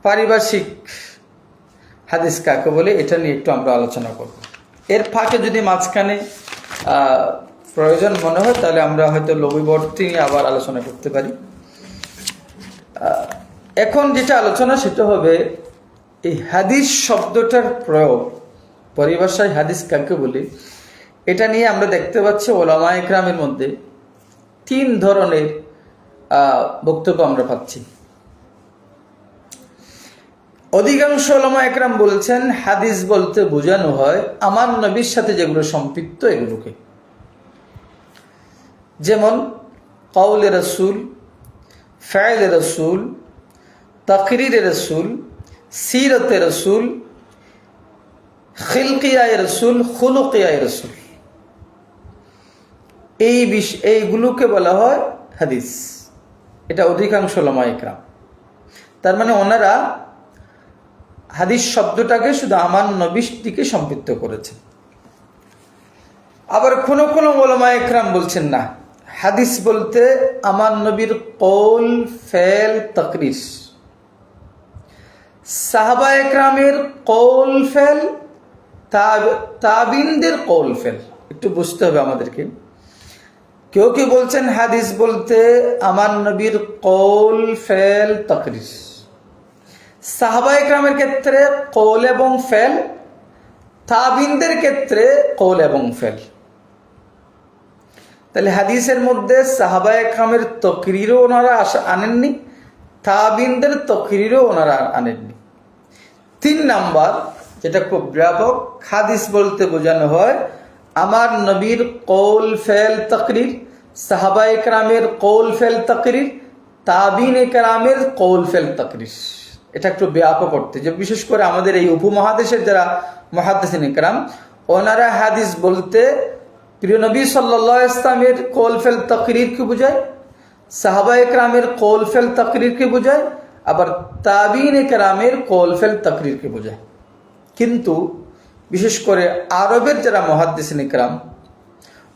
Speaker 1: পারিভাষিক হাদিস কাকে বলে, এটা নিয়ে একটু আমরা আলোচনা করব। এর ফাঁকে যদি মাঝখানে প্রয়োজন মনে হয় তাহলে আমরা হয়তো লঘুবর্তী নিয়ে আবার আলোচনা করতে পারি। এখন যেটা আলোচনা সেটা হবে এই হাদিস শব্দটার প্রয়োগ, পরিভাষায় হাদিস কাকে বলে, এটা নিয়ে আমরা দেখতে পাচ্ছি ওলামায়ে কেরামের মধ্যে তিন ধরনের বক্তব্য আমরা পাচ্ছি। অধিকাংশ ওলামায়ে কেরাম বলছেন হাদিস বলতে বোঝানো হয় আমার নবীর সাথে যেগুলো সম্পৃক্ত এগুলোকে, যেমন কওলে রাসূল, ফেলে রাসূল, তাকরিরে রাসূল, সিরতে রাসূল, খিলকিয়ায়ে রাসূল, খুলুকিয়ায়ে রাসূল, এইগুলোকে বলা হয় হাদিস। এটা অধিকাংশ ওলামায়ে কেরাম, তার মানে ওনারা হাদিস শব্দটাকে শুধু আমার নবীর দিকে সম্পৃক্ত করেছেন। আবার কোন কোন ওলামায়ে কেরাম বলছেন না, হাদিস বলতে আমার নবীর কওল, ফেল, তাকরির, সাহাবায়ে কেরামের কওল ফেল, তাবিনদের কওল ফেল। একটু বুঝতে হবে আমাদেরকে। কেউ কেউ বলছেন হাদিস বলতে আমার নবীর কওল, ফেল, তাকরির, সাহাবায়ে কেরামের ক্ষেত্রে কওল এবং ফেল, তাবিনদের ক্ষেত্রে কওল এবং ফেল। তাহলে হাদিসের মধ্যে সাহাবায়ে কেরামের তাকরিরও ওনারা আনেননি, তাবিনদের তাকরিরও ওনারা আনেননি। 3 নাম্বার, যেটা খুব ব্যাপক, হাদিস বলতে বোঝানো হয় আমার নবীর কওল, ফেল, তাকরির, সাহাবায়ে কেরামের কওল, ফেল, তাকরির, তাবিনে কেরামের কওল, ফেল, তাকরির। এটা একটু ব্যাপক করতে, যে বিশেষ করে আমাদের এই উপমহাদেশের যারা মুহাদ্দিসিনে কেরাম, ওনারা হাদিস বলতে প্রিয় নবী সাল্লাল্লাহু আলাইহি ওয়াসাল্লামের কওল, ফেল, তাকরিরকে বোঝায়, সাহাবায়ে কেরামের কওল, ফেল, তাকরিরকে বোঝায়, আবার তাবিনে কেরামের কওল, ফেল, তাকরিরকে বোঝায়। কিন্তু বিশেষ করে আরবের যারা মুহাদ্দিসিনে কেরাম,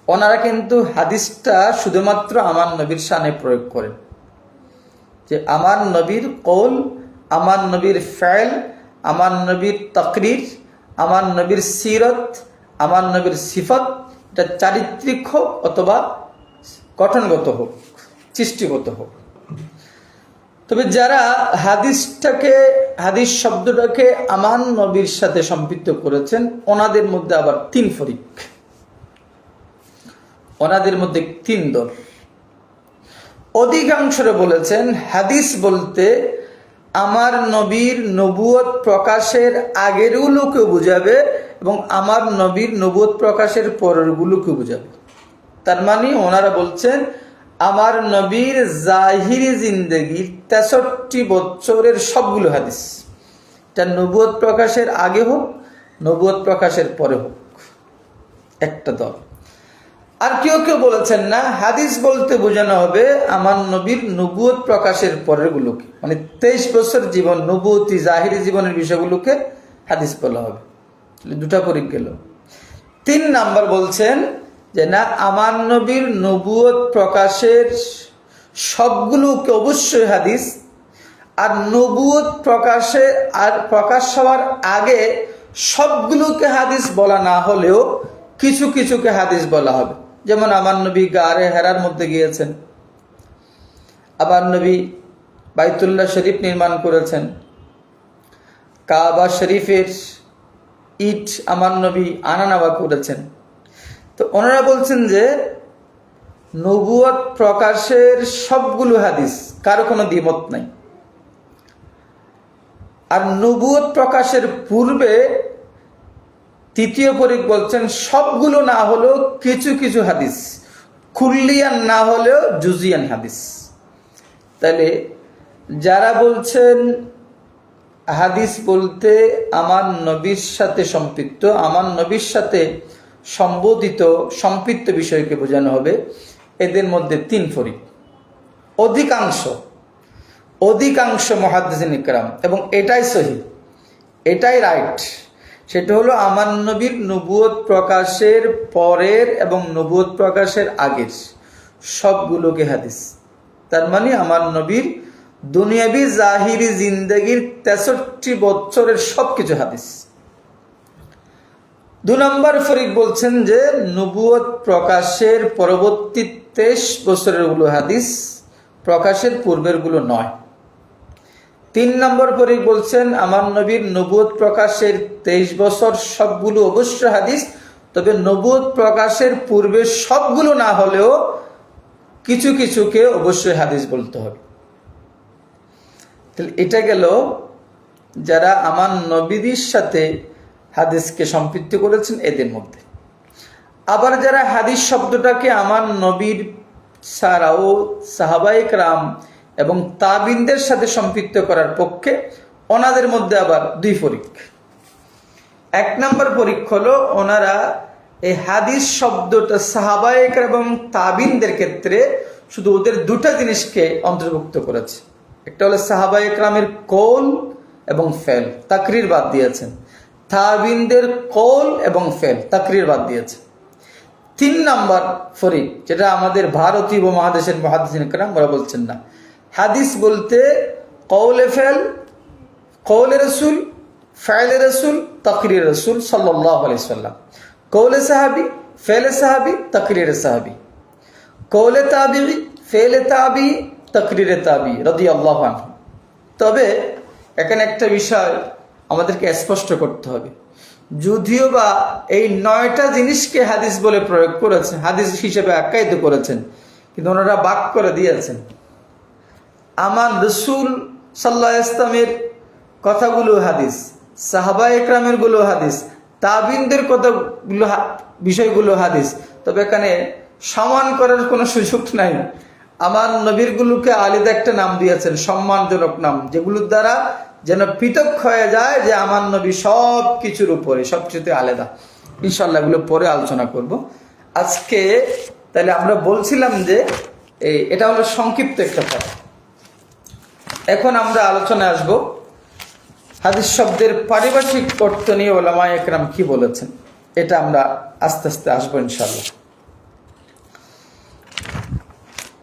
Speaker 1: ওনারা কিন্তু হাদিসটা শুধুমাত্র আমার নবীর শানে প্রয়োগ করেন, যে আমার নবীর কওল, আমার নবীর ফেল, আমার নবীর তাকরির, আমার নবীর সিরত, আমার নবীর সিফত, এটা চারিত্রিক হোক অথবা গঠনগত হোক, সৃষ্টিগত হোক। তবে যারা হাদিস শব্দটাকে আমার নবীর সাথে সম্পৃক্ত করেছেন, ওনাদের মধ্যে আবার 3 ফরিক, ওনাদের মধ্যে 3 দল। অধিকাংশরা বলেছেন হাদিস বলতে আমার নবীর নবুয়ত প্রকাশের আগের গুলোকে বুঝাবে এবং আমার নবীর নবুয়ত প্রকাশের পরের গুলোকে বুঝাবে। তার মানে ওনারা বলছেন আমার নবীর জাহিরি জিন্দেগির 63 বছরের সবগুলো হাদিস, এটা নবুয়ত প্রকাশের আগে হোক, নবুয়ত প্রকাশের পরে হোক, একটা দল। আর কেউ কেউ বলেছেন না, হাদিস বলতে বোঝানো হবে আমার নবীর নবুয়ত প্রকাশের পরের গুলোকে, মানে 23 বছর জীবন, নবুয়তি জাহিরি জীবনের বিষয়গুলোকে হাদিস বলা হবে। 2টা পরিক গেল। 3 নাম্বার বলছেন যে না, আমার নবীর নবুয়ত প্রকাশের সবগুলোকে অবশ্যই হাদিস, আর নবুয়ত প্রকাশ হওয়ার আগে সবগুলোকে হাদিস বলা না হলেও কিছু কিছুকে হাদিস বলা হবে। যেমন আমার নবী গারে হেরার মধ্যে গিয়েছেন, আমার নবী বাইতুল্লাহ শরীফ নির্মাণ করেছেন, কাবা শরীফের ইট আমার নবী আনা নেওয়া করেছেন। তো ওনারা বলছেন যে নবুয়ত প্রকাশের সবগুলো হাদিস, কারো কোনো দ্বিমত নাই। আর নবুয়ত প্রকাশের পূর্বে তৃতীয় পরিক বলছেন সবগুলো না হলেও কিছু কিছু হাদিস, কুল্লিয়ান না হলেও জুজিয়ান হাদিস। তাহলে যারা বলছেন হাদিস বলতে আমার নবীর সাথে সম্পৃক্ত, আমার নবীর সাথে সম্বোধিত সম্পৃক্ত বিষয়কে বোঝানো হবে, এদের মধ্যে তিন ফরিক। অধিকাংশ মুহাদ্দিসিন ইকরাম, এবং এটাই সহি, এটাই রাইট, সেটা হলো আমার নবীর নবুয়ত প্রকাশের পরের এবং নবুয়ত প্রকাশের আগের সবগুলোকে হাদিস। তার মানে আমার নবীর দুনিয়াবি জাহিরি জিন্দেগির 63 বছরের সবকিছু হাদিস। 2 নম্বর ফরিক বলছেন যে নবুয়ত প্রকাশের পরবর্তী 23 বছরের গুলো হাদিস, প্রকাশের পূর্বের গুলো নয়। 3 নম্বর ফরিক বলছেন আমার নবীর নবুয়ত প্রকাশের 23 বছর সবগুলো অবশ্য হাদিস, তবে নবুয়ত প্রকাশের পূর্বে সবগুলো না হলেও কিছু কিছুকে অবশ্যই হাদিস বলতে হবে। তাহলে এটা গেল যারা আমার নবীর সাথে হাদিসকে সম্পৃক্ত করেছেন এদের মধ্যে। আবার যারা হাদিস শব্দটাকে আমার নবীর ছাড়াও সাহাবায়ে কেরাম এবং তাবিনদের সাথে সম্পৃক্ত করার পক্ষে, ওনাদের মধ্যে আবার 2 ফরিক। 1 নম্বর ফরিক হলো ওনারা এই হাদিস শব্দটা সাহাবায়ে কেরাম এবং তাবিনদের ক্ষেত্রে শুধু ওদের 2টা জিনিসকে অন্তর্ভুক্ত করেছে। একটা হলো সাহাবায়ে কেরামের কৌল এবং ফেল, তাকরির বাদ দিয়েছেন। তাবিনদের কৌল এবং ফেল, তাকরির বাদ দিয়েছে। 3 নম্বর ফরিক, যেটা আমাদের ভারতীয় উপমহাদেশের মুহাদ্দিসিন কেরাম ওরা বলছেন না, হাদিস বলতে কৌলে ফেল, কৌলে রসুল, ফেলে রসুল, তাকরির রসুল সাল্লাল্লাহু আলাইহি সাল্লাম, কৌলে সাহাবি, ফেলে সাহাবি, তাকরির সাহাবি, কৌলে তাবিঈ, ফেলে তাবিঈ, তাকরিরে তাবিঈ রাদিয়াল্লাহু আনহু। তবে এখানে একটা বিষয় আমাদেরকে স্পষ্ট করতে হবে, যদিও বা এই 9টা জিনিসকে হাদিস বলে প্রয়োগ করেছেন, হাদিস হিসেবে আখ্যায়িত করেছেন, কিন্তু ওনারা বাক করে দিয়েছেন আমার রসুল সাল্লাল্লাহু আলাইহি ওয়াসাল্লামের কথাগুলো হাদিস, সাহাবায়ে কেরামের গুলো হাদিস, তাবিনদের কথাগুলো বিষয়গুলো হাদিস। তবে এখানে সমান করার কোনো সুযোগ নাই। আমার নবীর গুলোকে আলাদা একটা নাম দিয়েছেন, সম্মানজনক নাম, যেগুলোর দ্বারা যেন পৃথক হয়ে যায় যে আমার নবী সব কিছুর উপরে, সব কিছুতে আলাদা। ইনশাআল্লাহ এগুলো পরে আলোচনা করব। আজকে তাহলে আমরা বলছিলাম যে এটা হলো সংক্ষিপ্ত একটা কথা। এখন আমরা আলোচনায় আসব হাদিস শব্দের পারিভাষিক অর্থ নিয়ে উলামায়ে কেরাম কি বলেছেন, এটা আমরা আস্তে আস্তে আসবো ইনশাআল্লাহ।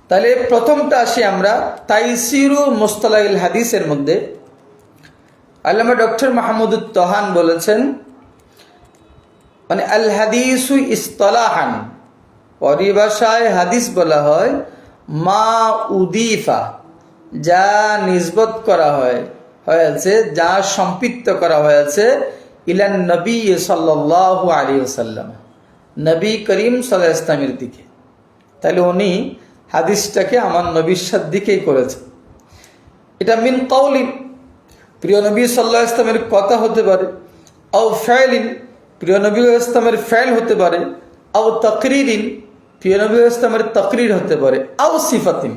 Speaker 1: তাহলে প্রথমটা আসি আমরা তাইসিরু মুস্তালাহিল হাদিসের মধ্যে। আল্লামা ডক্টর মাহমুদুত তহান বলেছেন, মানে আল হাদিসু ইসতলাহান, পরিভাষায় হাদিস বলা হয় মা উদিফা, যা নিসবত করা হয়েছে, যা সম্পৃক্ত করা হয়েছে ইলান নবী সাল্লাল্লাহু আলাইহি ওয়াসাল্লাম, নবী করিম সাল্লাল্লাহু আলাইহি ওয়াসাল্লামের দিকে। তাহলে উনি হাদিসটাকে আমার নবীর সাথে দিকেই করেছে। এটা মিন কওলিন, প্রিয় নবী সাল্লাল্লাহু আলাইহি ওয়াসাল্লামের কথা হতে পারে, আও ফাইলিন, প্রিয় নবী সাল্লাল্লাহু আলাইহি ওয়াসাল্লামের ফাইল হতে পারে, আও তাকরিরিন, প্রিয় নবী সাল্লাল্লাহু আলাইহি ওয়াসাল্লামের তাকরির হতে পারে, আও সিফাতিন,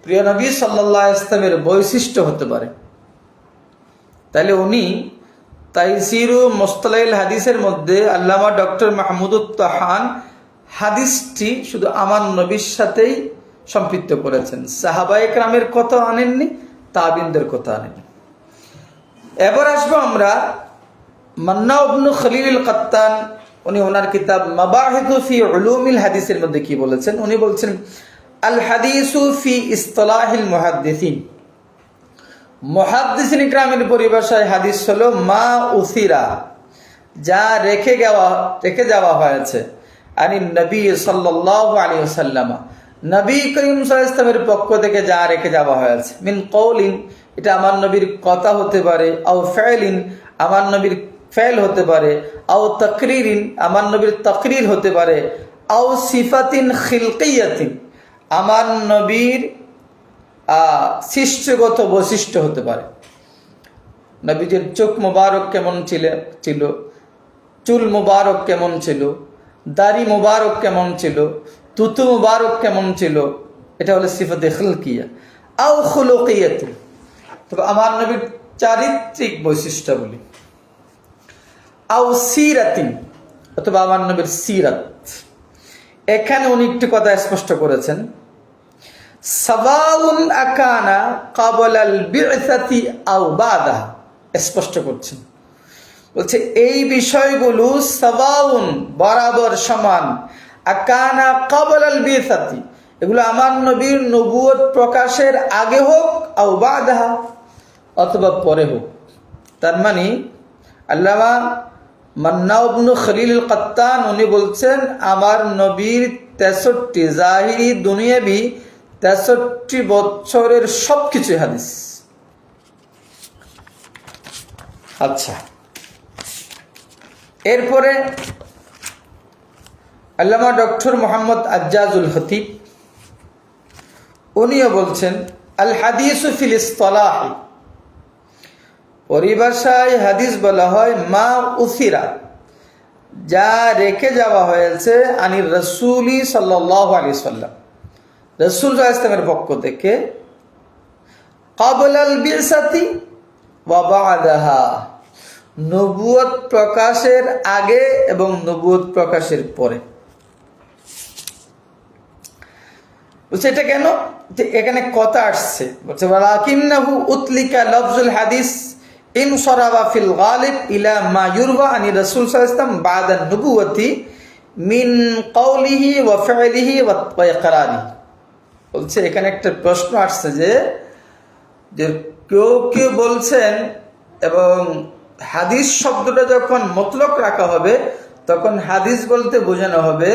Speaker 1: প্রিয় নবী সাল্লাল্লাহু আলাইহি ওয়াসাল্লামের বৈশিষ্ট্য হতে পারে। তাহলে উনি তাইসিরু মুস্তালাহিল হাদিসের মধ্যে আল্লামা ডক্টর মাহমুদুত তহান হাদিসটি শুধু আমার নবীর সাথেই সম্পৃক্ত করেছেন, সাহাবায়ে কেরামের কথা আনেননি, তাবিনদের কথা আনেননি। এবার আসবো আমরা মান্না ইবনে খলিল আল কাত্তান, উনি ওনার কিতাব মাবাহিথু ফি উলুমিল হাদিসের মধ্যে কি বলেছেন, উনি বলছেন আল হাদিসু ফি ইসতিলাহিল মুহাদ্দিসিন, মুহাদ্দিসিন ইকরামের পরিভাষায় হাদিস হলো মা উসিরা, যা রেখে যাওয়া হয়েছে আনি নবী সাল্লাল্লাহু আলাইহি ওয়াসাল্লাম, নবী করিম সাল্লাল্লাহু আলাইহি ওয়াসাল্লামের পক্ষ থেকে যা রেখে যাওয়া হয়েছে, মিন কওলিন, এটা আমার নবীর কথা হতে পারে, আও ফাইলিন, আমার নবীর ফেল হতে পারে, আও তাকরিরিন, আমার নবীর তাকরির হতে পারে, আও সিফাতিন খিলকিয়াতিন, আমার নবীর সৃষ্টিগত বৈশিষ্ট্য হতে পারে। নবীজির চোখ মুবারক কেমন ছিল, চুল মুবারক কেমন ছিল, দাড়ি মুবারক কেমন ছিল, তুতু মুবারক কেমন ছিল, এটা হলো সিফাতে খিলকিয়া। আও খুলুকিয়াতিন, তবে আমার নবীর চারিত্রিক বৈশিষ্ট্য বলি। আও সিরাতিন, অথবা আমার নবীর সিরাত। এখানে উনি একটি কথা স্পষ্ট করেছেন, সাওয়াউন আকানা ক্বাবলাল বি'সাতি আও বাদাহা, স্পষ্ট করছেন, বলছে এই বিষয়গুলো সাওয়াউন, বরাবর সমান, আকানা ক্বাবলাল বি'সাতি, এগুলো আমার নবীর নবুয়ত প্রকাশের আগে হোক, আও বাদাহা, অথবা পরে হোক। তার মানে আল্লামা মান্না ইবনে খলিল কাত্তান উনি বলছেন আমার নবীর 63 জাহিরি দুনিয়াবি 63 বছরের সবকিছু হাদিস। আচ্ছা, এরপরে আল্লামা ডক্টর মোহাম্মদ আজ্জাজুল খতিব উনিও বলছেন, আল হাদিসু ফিল ইসতিলাহ, পরিভাষায় হাদিস বলা হয় মা উসিরা, যা রেখে যাওয়া হয়েছে আনির রাসূলি সাল্লাল্লাহু আলাইহি ওয়াসাল্লাম, রাসূল সাল্লাল্লাহু আলাইহি ওয়াসাল্লামের পক্ষ থেকে, ক্বাবলাল বি'সাতি ওয়া বা'দাহা, নবুয়ত প্রকাশের আগে এবং নবুয়ত প্রকাশের পরে। বলছে এটা কেন, যে এখানে কথা আসছে, বলছে ওয়ালাকিন্নাহু উতলিকা লফজুল হাদিস ইন সরাবা ফিল গালিব ইলা মা ইউরওয়া আনি রাসূল সাল্লাল্লাহু আলাইহি ওয়াসাল্লাম বা'দা নবুওয়াতি মিন কওলিহি ওয়া ফি'লিহি ওয়া ইকরারিহি। বলছে এখানে একটা প্রশ্ন আসছে যে কেউ বলছেন, এবং হাদিস শব্দটা যখন মতলক রাখা হবে তখন হাদিস বলতে বোঝানো হবে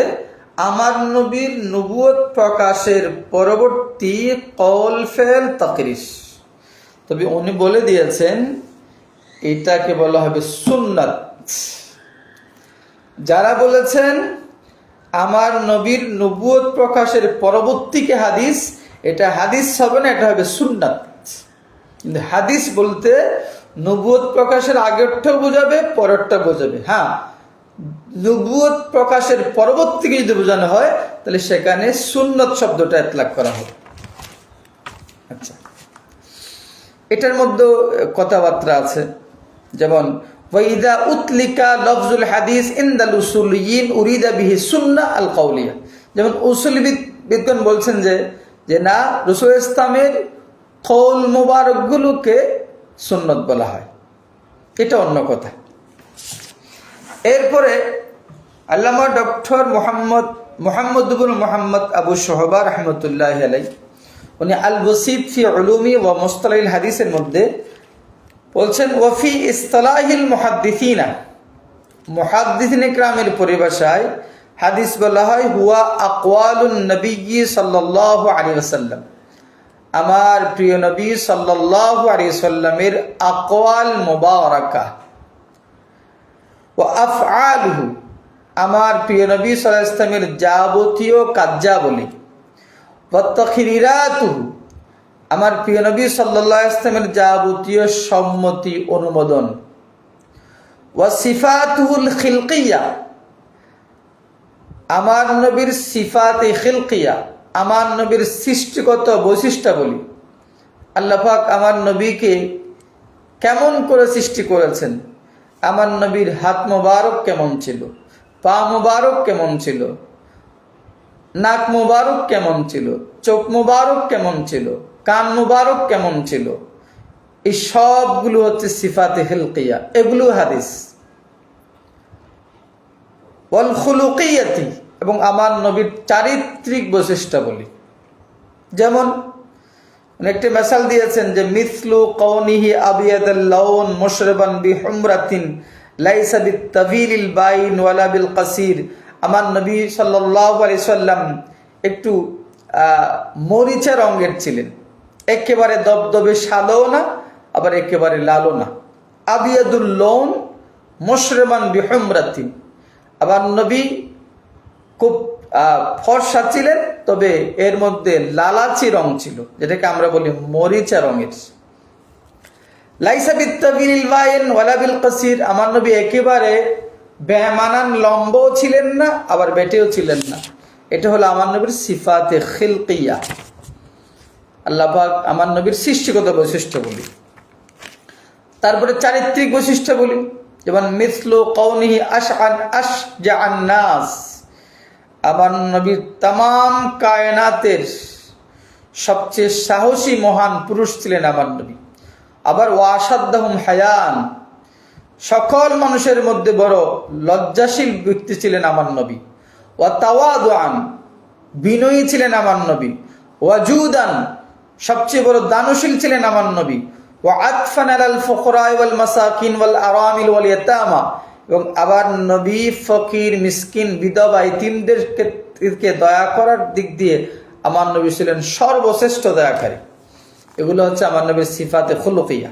Speaker 1: আমার নবীর নবুয়ত প্রকাশের পরবর্তী কওল ফেল তাকরির। তবে উনি বলে দিয়েছেন এটাকে বলা হবে সুন্নাত। যারা বলেছেন আমার নবীর নবুয়ত প্রকাশের পরবর্তীকে হাদিস, এটা হাদিস হবে না, এটা হবে সুন্নাত। কিন্তু হাদিস বলতে নবুয়ত প্রকাশের আগেরটাও বোঝাবে, পরেরটা বোঝাবে। হ্যাঁ, নবুয়ত প্রকাশের পরবর্তীকে যদি বোঝানো হয় তাহলে সেখানে সুন্নত শব্দটা ইতলাক করা হবে। আচ্ছা, এটার মধ্যে কথাবার্তা আছে, যেমন ওয়াইদা উতলিকা লফজুল হাদিস ইনদাল উসুলিয়িন উরিদা বিহি সুন্নাহ আল কাউলিয়া, যেমন উসুলবিদগণ বলছেন যে না, রাসূল ইসলামের কওল মুবারকগুলোকে সুন্নত বলা হয়, এটা অন্য কথা। এরপরে আল্লামা ডক্টর মুহাম্মদ ইবনে মুহাম্মদ আবু শুহবা রাহমাতুল্লাহি আলাইহি উনি আল ওয়াসিত ফি উলুমি ওয়া মুসতালাহিল হাদিসের মধ্যে বলছেন, ওয়াফি ইসতিলাহিল মুহাদ্দিসিনা, মুহাদ্দিসিন ইকরামের পরিভাষায় হাদিস বলা হয় হুয়া আকওয়ালুন নবী সাল্লাল্লাহু আলাইহি ওয়াসাল্লাম, আমার প্রিয় নবী সাল্লাল্লাহু আলাইহি ওয়াসাল্লামের আকওয়াল মুবারাকা, ওয়া আফআলুহু, আমার প্রিয় নবী সাল্লাল্লাহু আলাইহি ওয়াসাল্লামের যাবতীয় কার্যাবলী, ওয়া তাকরিরাতুহু, আমার প্রিয় নবী সাল্লাল্লাহু আলাইহি ওয়াসাল্লামের যাবতীয় সম্মতি অনুমোদন, ওয়া সিফাতুহুল খিলকিয়া, আমার নবীর সিফাতে খিলকিয়া, আমার নবীর সৃষ্টিগত বৈশিষ্ট্যাবলী, আল্লাহ পাক আমার নবীকে কেমন করে সৃষ্টি করেছেন, আমার নবীর হাত মোবারক কেমন ছিল, পা মোবারক কেমন ছিল, নাক মোবারক কেমন ছিল, চোখ মোবারক কেমন ছিল, কান মোবারক কেমন ছিল, এই সবগুলো হচ্ছে সিফাতে খিলকিয়া, এগুলো হাদিস। ওয়াল খুলুকিয়াতি, এবং আমার নবীর চারিত্রিক বৈশিষ্ট্যাবলী, যেমন একটি মিসাল দিয়েছেন যে মিসলু কওনিহি আবিয়াদাল লাউন মুশরাবান বিহুমরাতিন লাইসা বিত্তাবিলিল বাইন ওয়ালা বিল কাসির, আমার নবী সাল্লাল্লাহু আলাইহি সাল্লাম একটু মরিচা রঙের ছিলেন, একেবারে দবদবে সাদও না, আবার একেবারে লালও না। আবিয়াদুল লৌন মুশরিমান বিহুমরাতিন, আবার নবী খুব ফর্সা ছিলেন, তবে এর মধ্যে লালাচি রং ছিল, যেটাকে আমরা বলি মরিচা রঙের। লাইসা বিত্তাবিলিল বাইন ওয়ালা বিল কাসির, আমার নবী একেবারে বেমানান লম্বও ছিলেন না, আবার বেটেও ছিলেন না। এটা হলো আমার নবীর সিফাতে খিলকিয়া, আল্লাহ পাক আমার নবীর সৃষ্টিগত বৈশিষ্ট্য বলি। তারপরে চারিত্রিক বৈশিষ্ট্য বলি, যেমন মিসলু কওনিহি আশআন আশজাআন নাস, আমার নবীর তামাম কায়নাতের সবচেয়ে সাহসী মহান পুরুষ ছিলেন আমার নবী। আবার ওয়াসাদ্দাহুম হায়ান, সকল মানুষের মধ্যে বড় লজ্জাশীল ব্যক্তি ছিলেন আমার নবী। ওয়া তাওয়াদুআন, বিনয়ী ছিলেন আমার নবী। ওয়াজুদান, সবচেয়ে বড় দানশীল ছিলেন আমার নবী। ওয়া আতফান আলাল ফুকরা ওয়াল মাসাকিন ওয়াল আরামিল ওয়াল ইয়াতামা, এবং আবার নবী ফকির, মিসকিন, বিধবা, ইতিমদেরকে দয়া করার দিক দিয়ে আমার নবী ছিলেন সর্বশ্রেষ্ঠ দয়াকারী। এগুলো হচ্ছে আমার নবীর সিফাতে খুলুকিয়া।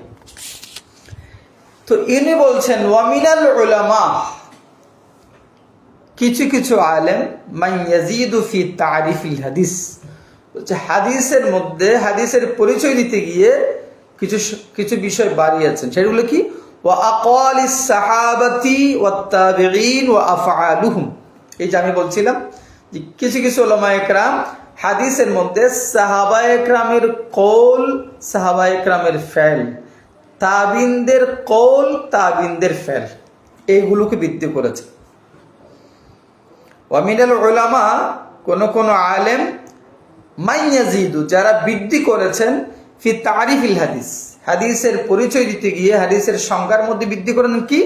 Speaker 1: তো ইনি বলছেন ওয়ামিনাল উলামা, কিছু কিছু আলেম মান ইয়াজিদু ফি তারিফিল হাদিস, বলছে হাদিসের মধ্যে হাদিসের পরিচয় দিতে গিয়ে কিছু কিছু বিষয় বাড়িয়েছেন। সেগুলো কি? ওয়া আকালিস সাহাবাতি ওয়াত তাবিঈন ওয়া আফআলুহুম, এই যে আমি বলছিলাম যে কিছু কিছু উলামায়ে কেরাম হাদিসের মধ্যে সাহাবায়ে কেরামের কওল, সাহাবায়ে কেরামের ফেল, তাবিনদের কওল, তাবিনদের ফেল, এইগুলোকে বৃদ্ধি করেছে। ওয়ামিনাল উলামা, কোন কোন আলেম মান ইয়াজিদু, যারা বৃদ্ধি করেছেন ফি তারিফিল হাদিস, হাদিসের পরিচয় দিতে গিয়ে হাদিসের সংজ্ঞার মধ্যে বৃদ্ধি করেন কি?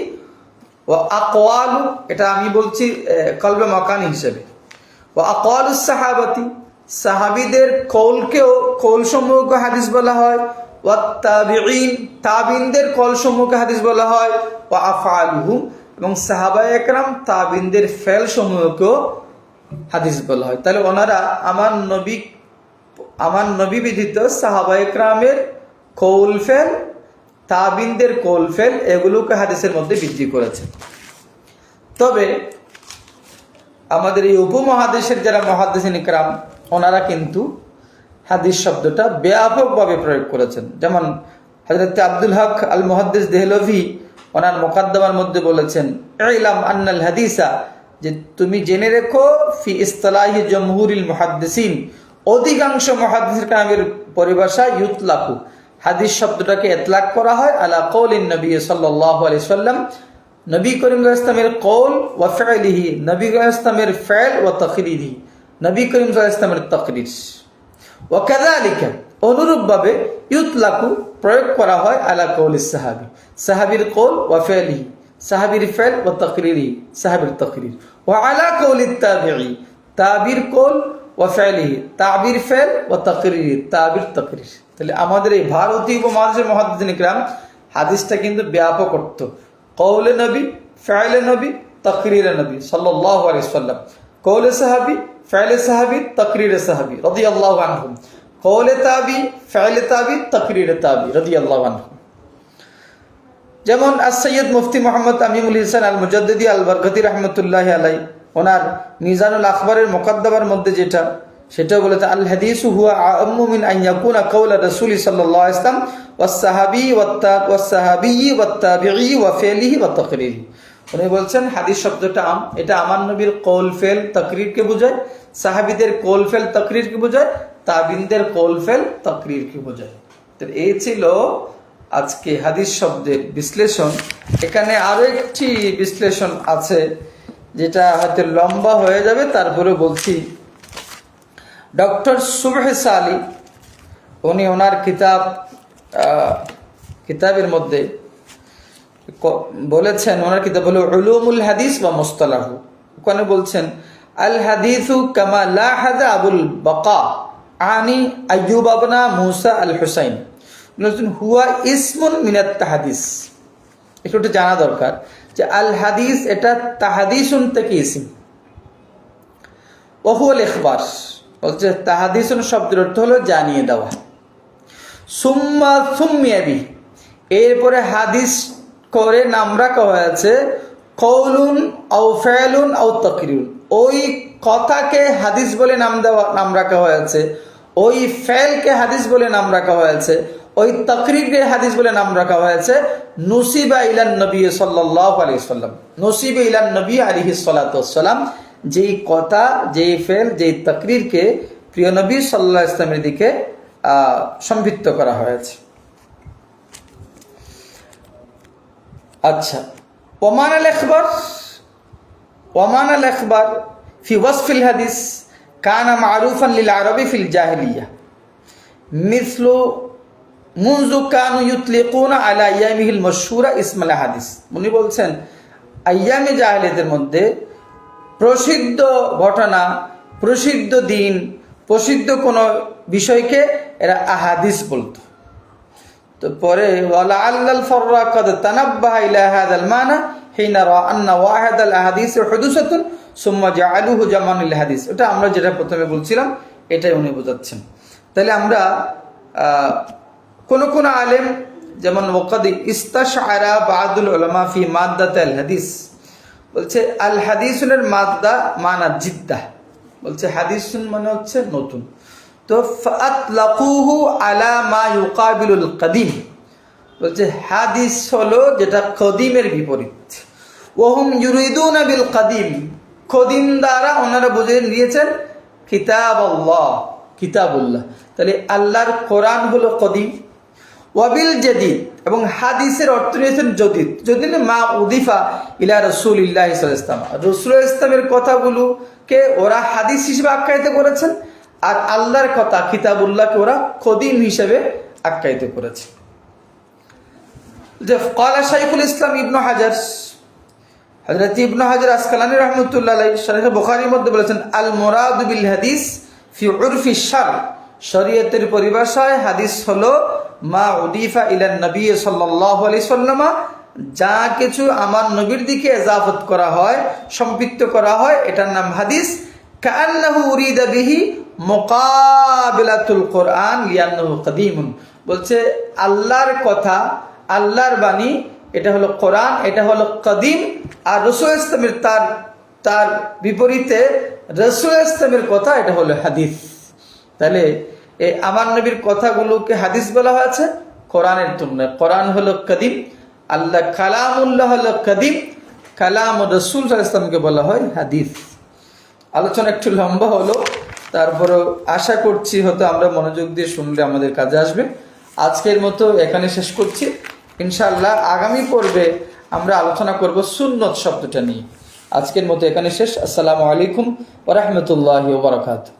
Speaker 1: ওয়া আকওয়ালু, এটা আমি বলছি কলবে মাকানি হিসেবে। ওয়া আকওয়ালুস সাহাবাতি, সাহাবীদের কওলকেও, কওল সমূহকে হাদিস বলা হয়। ওয়া তাবিঈন, তাবিনদের কওল সমূহকে হাদিস বলা হয়। ওয়া আফআলুহুম, এবং সাহাবায়ে কেরাম তাবিনদের ফেল সমূহকেও হাদিস বলা হয়। তাহলে ওনারা আমার নবী ব্যতীত সাহাবায়ে কেরামের কওল ফেল, তাবিনদের কওল ফেল, এগুলোকে হাদিসের মধ্যে বৃদ্ধি করেছে। তবে আমাদের এই উপমহাদেশের যারা মুহাদ্দিসিন ইকরাম, ওনারা কিন্তু হাদিস শব্দটা ব্যাপকভাবে প্রয়োগ করেছেন। যেমন হযরত আব্দুল হক আল মুহাদ্দিস দেহলভি ওনার মুকাদ্দমার মধ্যে বলেছেন, ইলাম আন্নাল হাদিসা, যে তুমি জেনে রেখো, ফি ইসতিলাহি জমহুরিল মুহাদ্দিসিন, অধিকাংশ মুহাদ্দিস কেরামের পরিভাষায় ইউতলাকু, হাদিস শব্দটাকে ইতলাক করা হয় আলা কওলিন নবী সাল্লাল্লাহু আলাইহি সাল্লাম, নবী করিম সাল্লাল্লাহু আলাইহি ওয়াসাল্লামের কওল, ওয়া ফি'লিহি, নবী করিম সাল্লাল্লাহু আলাইহি ওয়াসাল্লামের ফি'ল, ওয়া তাকরিরিহি, নবী করিম সাল্লাল্লাহু আলাইহি ওয়াসাল্লামের তাকরির। ওয়া কাযালিকা, অনুরূপভাবে ইউতলাকু, প্রয়োগ করা হয় আলা কওলিস সাহাবী, সাহাবীর কওল, ওয়া ফি'লিহি, সাহাবীর ফি'ল, ওয়া তাকরিরিহি, সাহাবীর তাকরির। ওয়া আলা কওলিত তাবিঈ, তাবির কওল, ওয়া ফি'লিহি, তাবির ফি'ল, ওয়া তাকরিরিহি, তাবির তাকরির। তাহলে আমাদের এই ভারতীয় উপমহাদেশের মুহাদ্দিসিন ইকরাম হাদিসটা কিন্তু ব্যাপক অর্থ, কওলে নবী, ফি'লে নবী, তাকরিরে নবী সাল্লাল্লাহু আলাইহি ওয়াসাল্লাম, কওলে সাহাবী, ফি'লে সাহাবী, তাকরিরে সাহাবী রাদিয়াল্লাহু আনহুম, কওলে তাবী, ফি'লে তাবী, তাকরিরে তাবী রাদিয়াল্লাহু আনহুম। যেমন সৈয়দ মুফতি মোহাম্মদ আমিনুল ইহসান আল মুজাদ্দিদি আল বরকতি রাহমাতুল্লাহি আলাইহি, ওনার মিজানুল আখবারের মুকদ্দমার মধ্যে যেটা, সেটা বলেছে আল হাদিসু হুয়া আম্মু মিন আন ইয়াকুনা কাওলা রাসূলি সাল্লাল্লাহু আলাইহি ওয়াসাল্লাম ওয়াস সাহাবী ওয়াস সাহাবী ওয়াত তাবিঈ ওয়া ফি'লিহি ওয়া তাকরিরিহি। উনি বলছেন হাদিস শব্দটা এটা আমার নবীর কওল ফেল তাকরিরকে বোঝায়, সাহাবীদের কওল ফেল তাকরিরকে বোঝায়, তাবিনদের কওল ফেল তাকরিরকে বোঝায়। তো এই ছিল আজকে হাদিস শব্দের বিশ্লেষণ। এখানে আরো একটি বিশ্লেষণ আছে যেটা হয়তো লম্বা হয়ে যাবে, তারপরে বলছি। ডক্টর সুবহে সালি উনি ওনার কিতাবের মধ্যে বলেছেন, ওনার কিতাব হলো উলুমুল হাদিস ওয়া মুস্তালাহু, ওখানে বলছেন আল হাদিসু কামা লাহাযা আবুল বাকা আনি আইয়ুব ইবনে মুসা আল হুসাইন, বলেছেন হুয়া ইসমুন মিনাত তাহদিস। একটু জানা দরকার যে আল হাদিস এটা তাহাদিসুন থেকে ইসিম, ওহুল ইখবার, বলছে তাহাদিসুন শব্দের অর্থ হলো জানিয়ে দেওয়া। সুম্মা সুম্মিয়াবি, এরপরে হাদিস করে নাম রাখা হয়েছে কওলুন আও ফেলুন আও তাকরিরুন, ওই কথাকে হাদিস বলে নাম রাখা হয়েছে, ওই ফেলকে হাদিস বলে নাম রাখা হয়েছে, ওই তাকরিরকে হাদিস বলে নাম রাখা হয়েছে। নুসিবা ইলান নবী সাল্লাল্লাহু আলাইহি সাল্লাম, নুসিবা ইলান নবী আলাইহিস সালাতু ওয়াস সালাম, যেই কথা, যেই ফেল, যেই তাকরিরকে প্রিয় নবী সাল্লাল্লাহু আলাইহি সাল্লামের দিকে সম্পৃক্ত করা হয়েছে। আচ্ছা, ওমান আল ইখবার, ওমান আল ইখবার ফি ওয়াসফিল হাদিস কানা মারুফান লিল আরবি ফিল জাহিলিয়া মিসলু মুনযু কানু ইউতলিকুনা আলা আইয়ামিহিল মাশহুরা ইসমাল হাদিস। উনি বলছেন আইয়ামে জাহিলিয়াতের মধ্যে প্রসিদ্ধ ঘটনা, প্রসিদ্ধ দিন, প্রসিদ্ধ কোনো বিষয়কে এরা আহাদিস বলতো। তো পরে ওয়ালা আল্লাল ফাররা কাদ তানাব্বাহা ইলা হাযাল মানা হিনা রা আন্না ওয়াহিদাল আহাদিস হুদুসাতুন সুম্মা জাআলুহু জামানুল হাদিস। এটা আমরা যেটা প্রথমে বলছিলাম এটাই উনি বোঝাচ্ছেন। তাহলে আমরা কোন আলেম যেমন ওয়াকাদ ইস্তাশআরা বাদুল উলামা ফি মাদ্দাতিল হাদিস, বলছে আল হাদিসুনের মাদ্দা মানা জিদ্দা, বলছে হাদিসুন মানে হচ্ছে নতুন। তো ফাতলাকুহু আলা মা ইউকাবিলুল কদিম, বলছে হাদিস হলো যেটা কদিমের বিপরীত। ওহুম ইউরিদুনা বিল কদিম, কদিম দ্বারা ওনারা বুঝে নিয়েছেন কিতাবুল্লাহ, কিতাবুল্লাহ। তাহলে আল্লাহর কোরআন হলো কদিম। ওয়াবিল জাদিদ, এবং হাদিসের অর্থ নিয়েছেন জদিদ। জদিদ মা উদিফা ইলা রাসূলিল্লাহ সাল্লাল্লাহু আলাইহি ওয়াসাল্লাম, রাসূলুল্লাহ ইসলামের কথাগুলোকে ওরা হাদিস হিসেবে আখ্যায়িত করেছেন, আর আল্লাহর কথা কিতাবুল্লাহকে ওরা কদিম হিসেবে আখ্যায়িত করেছে। যে ক্বালা শাইখুল ইসলাম ইবনে হাজার, হযরত ইবনে হাজার আসকালানী রাহমাতুল্লাহ আলাইহি শরীহ বুখারীর মধ্যে বলেছেন আল মুরাদু বিল হাদিস ফি উরফি শার, শরীয়তের পরিভাষায় হাদিস হলো মা উদিফা ইলান নবী সাল্লাল্লাহু আলাইহি সাল্লাম, যা কিছু আমার নবীর দিকে ইজাফত করা হয়, সম্পৃক্ত করা হয়, এটার নাম হাদিস। কাআন্নাহু উরিদা বিহি মুকাবিলাতুল কোরআন লিআন্নাহু কদিমুন, বলছে আল্লাহর কথা, আল্লাহর বাণী, এটা হলো কোরআন, এটা হলো কদিম। আর রাসূল ইসলামের তার বিপরীতে রাসূল ইসলামের কথা, এটা হলো হাদিস। তাহলে এই আমার নবীর কথাগুলোকে হাদিস বলা হয়েছে কোরআনের তুলনায়। কোরআন হলো কদিম, আল্লাহ কালামুল্লাহ হলো কদিম, কালাম রাসূল সাল্লাল্লাহু আলাইহি ওয়াসাল্লামকে বলা হয় হাদিস। আলোচনা একটু লম্বা হলো, তারপরেও আশা করছি হয়তো আমরা মনোযোগ দিয়ে শুনলে আমাদের কাজে আসবে। আজকের মতো এখানে শেষ করছি। ইনশাআল্লাহ আগামী পর্বে আমরা আলোচনা করব সুন্নত শব্দটা নিয়ে। আজকের মতো এখানে শেষ। আসসালামু আলাইকুম ওয়া রাহমাতুল্লাহি ওয়া বারাকাতুহু।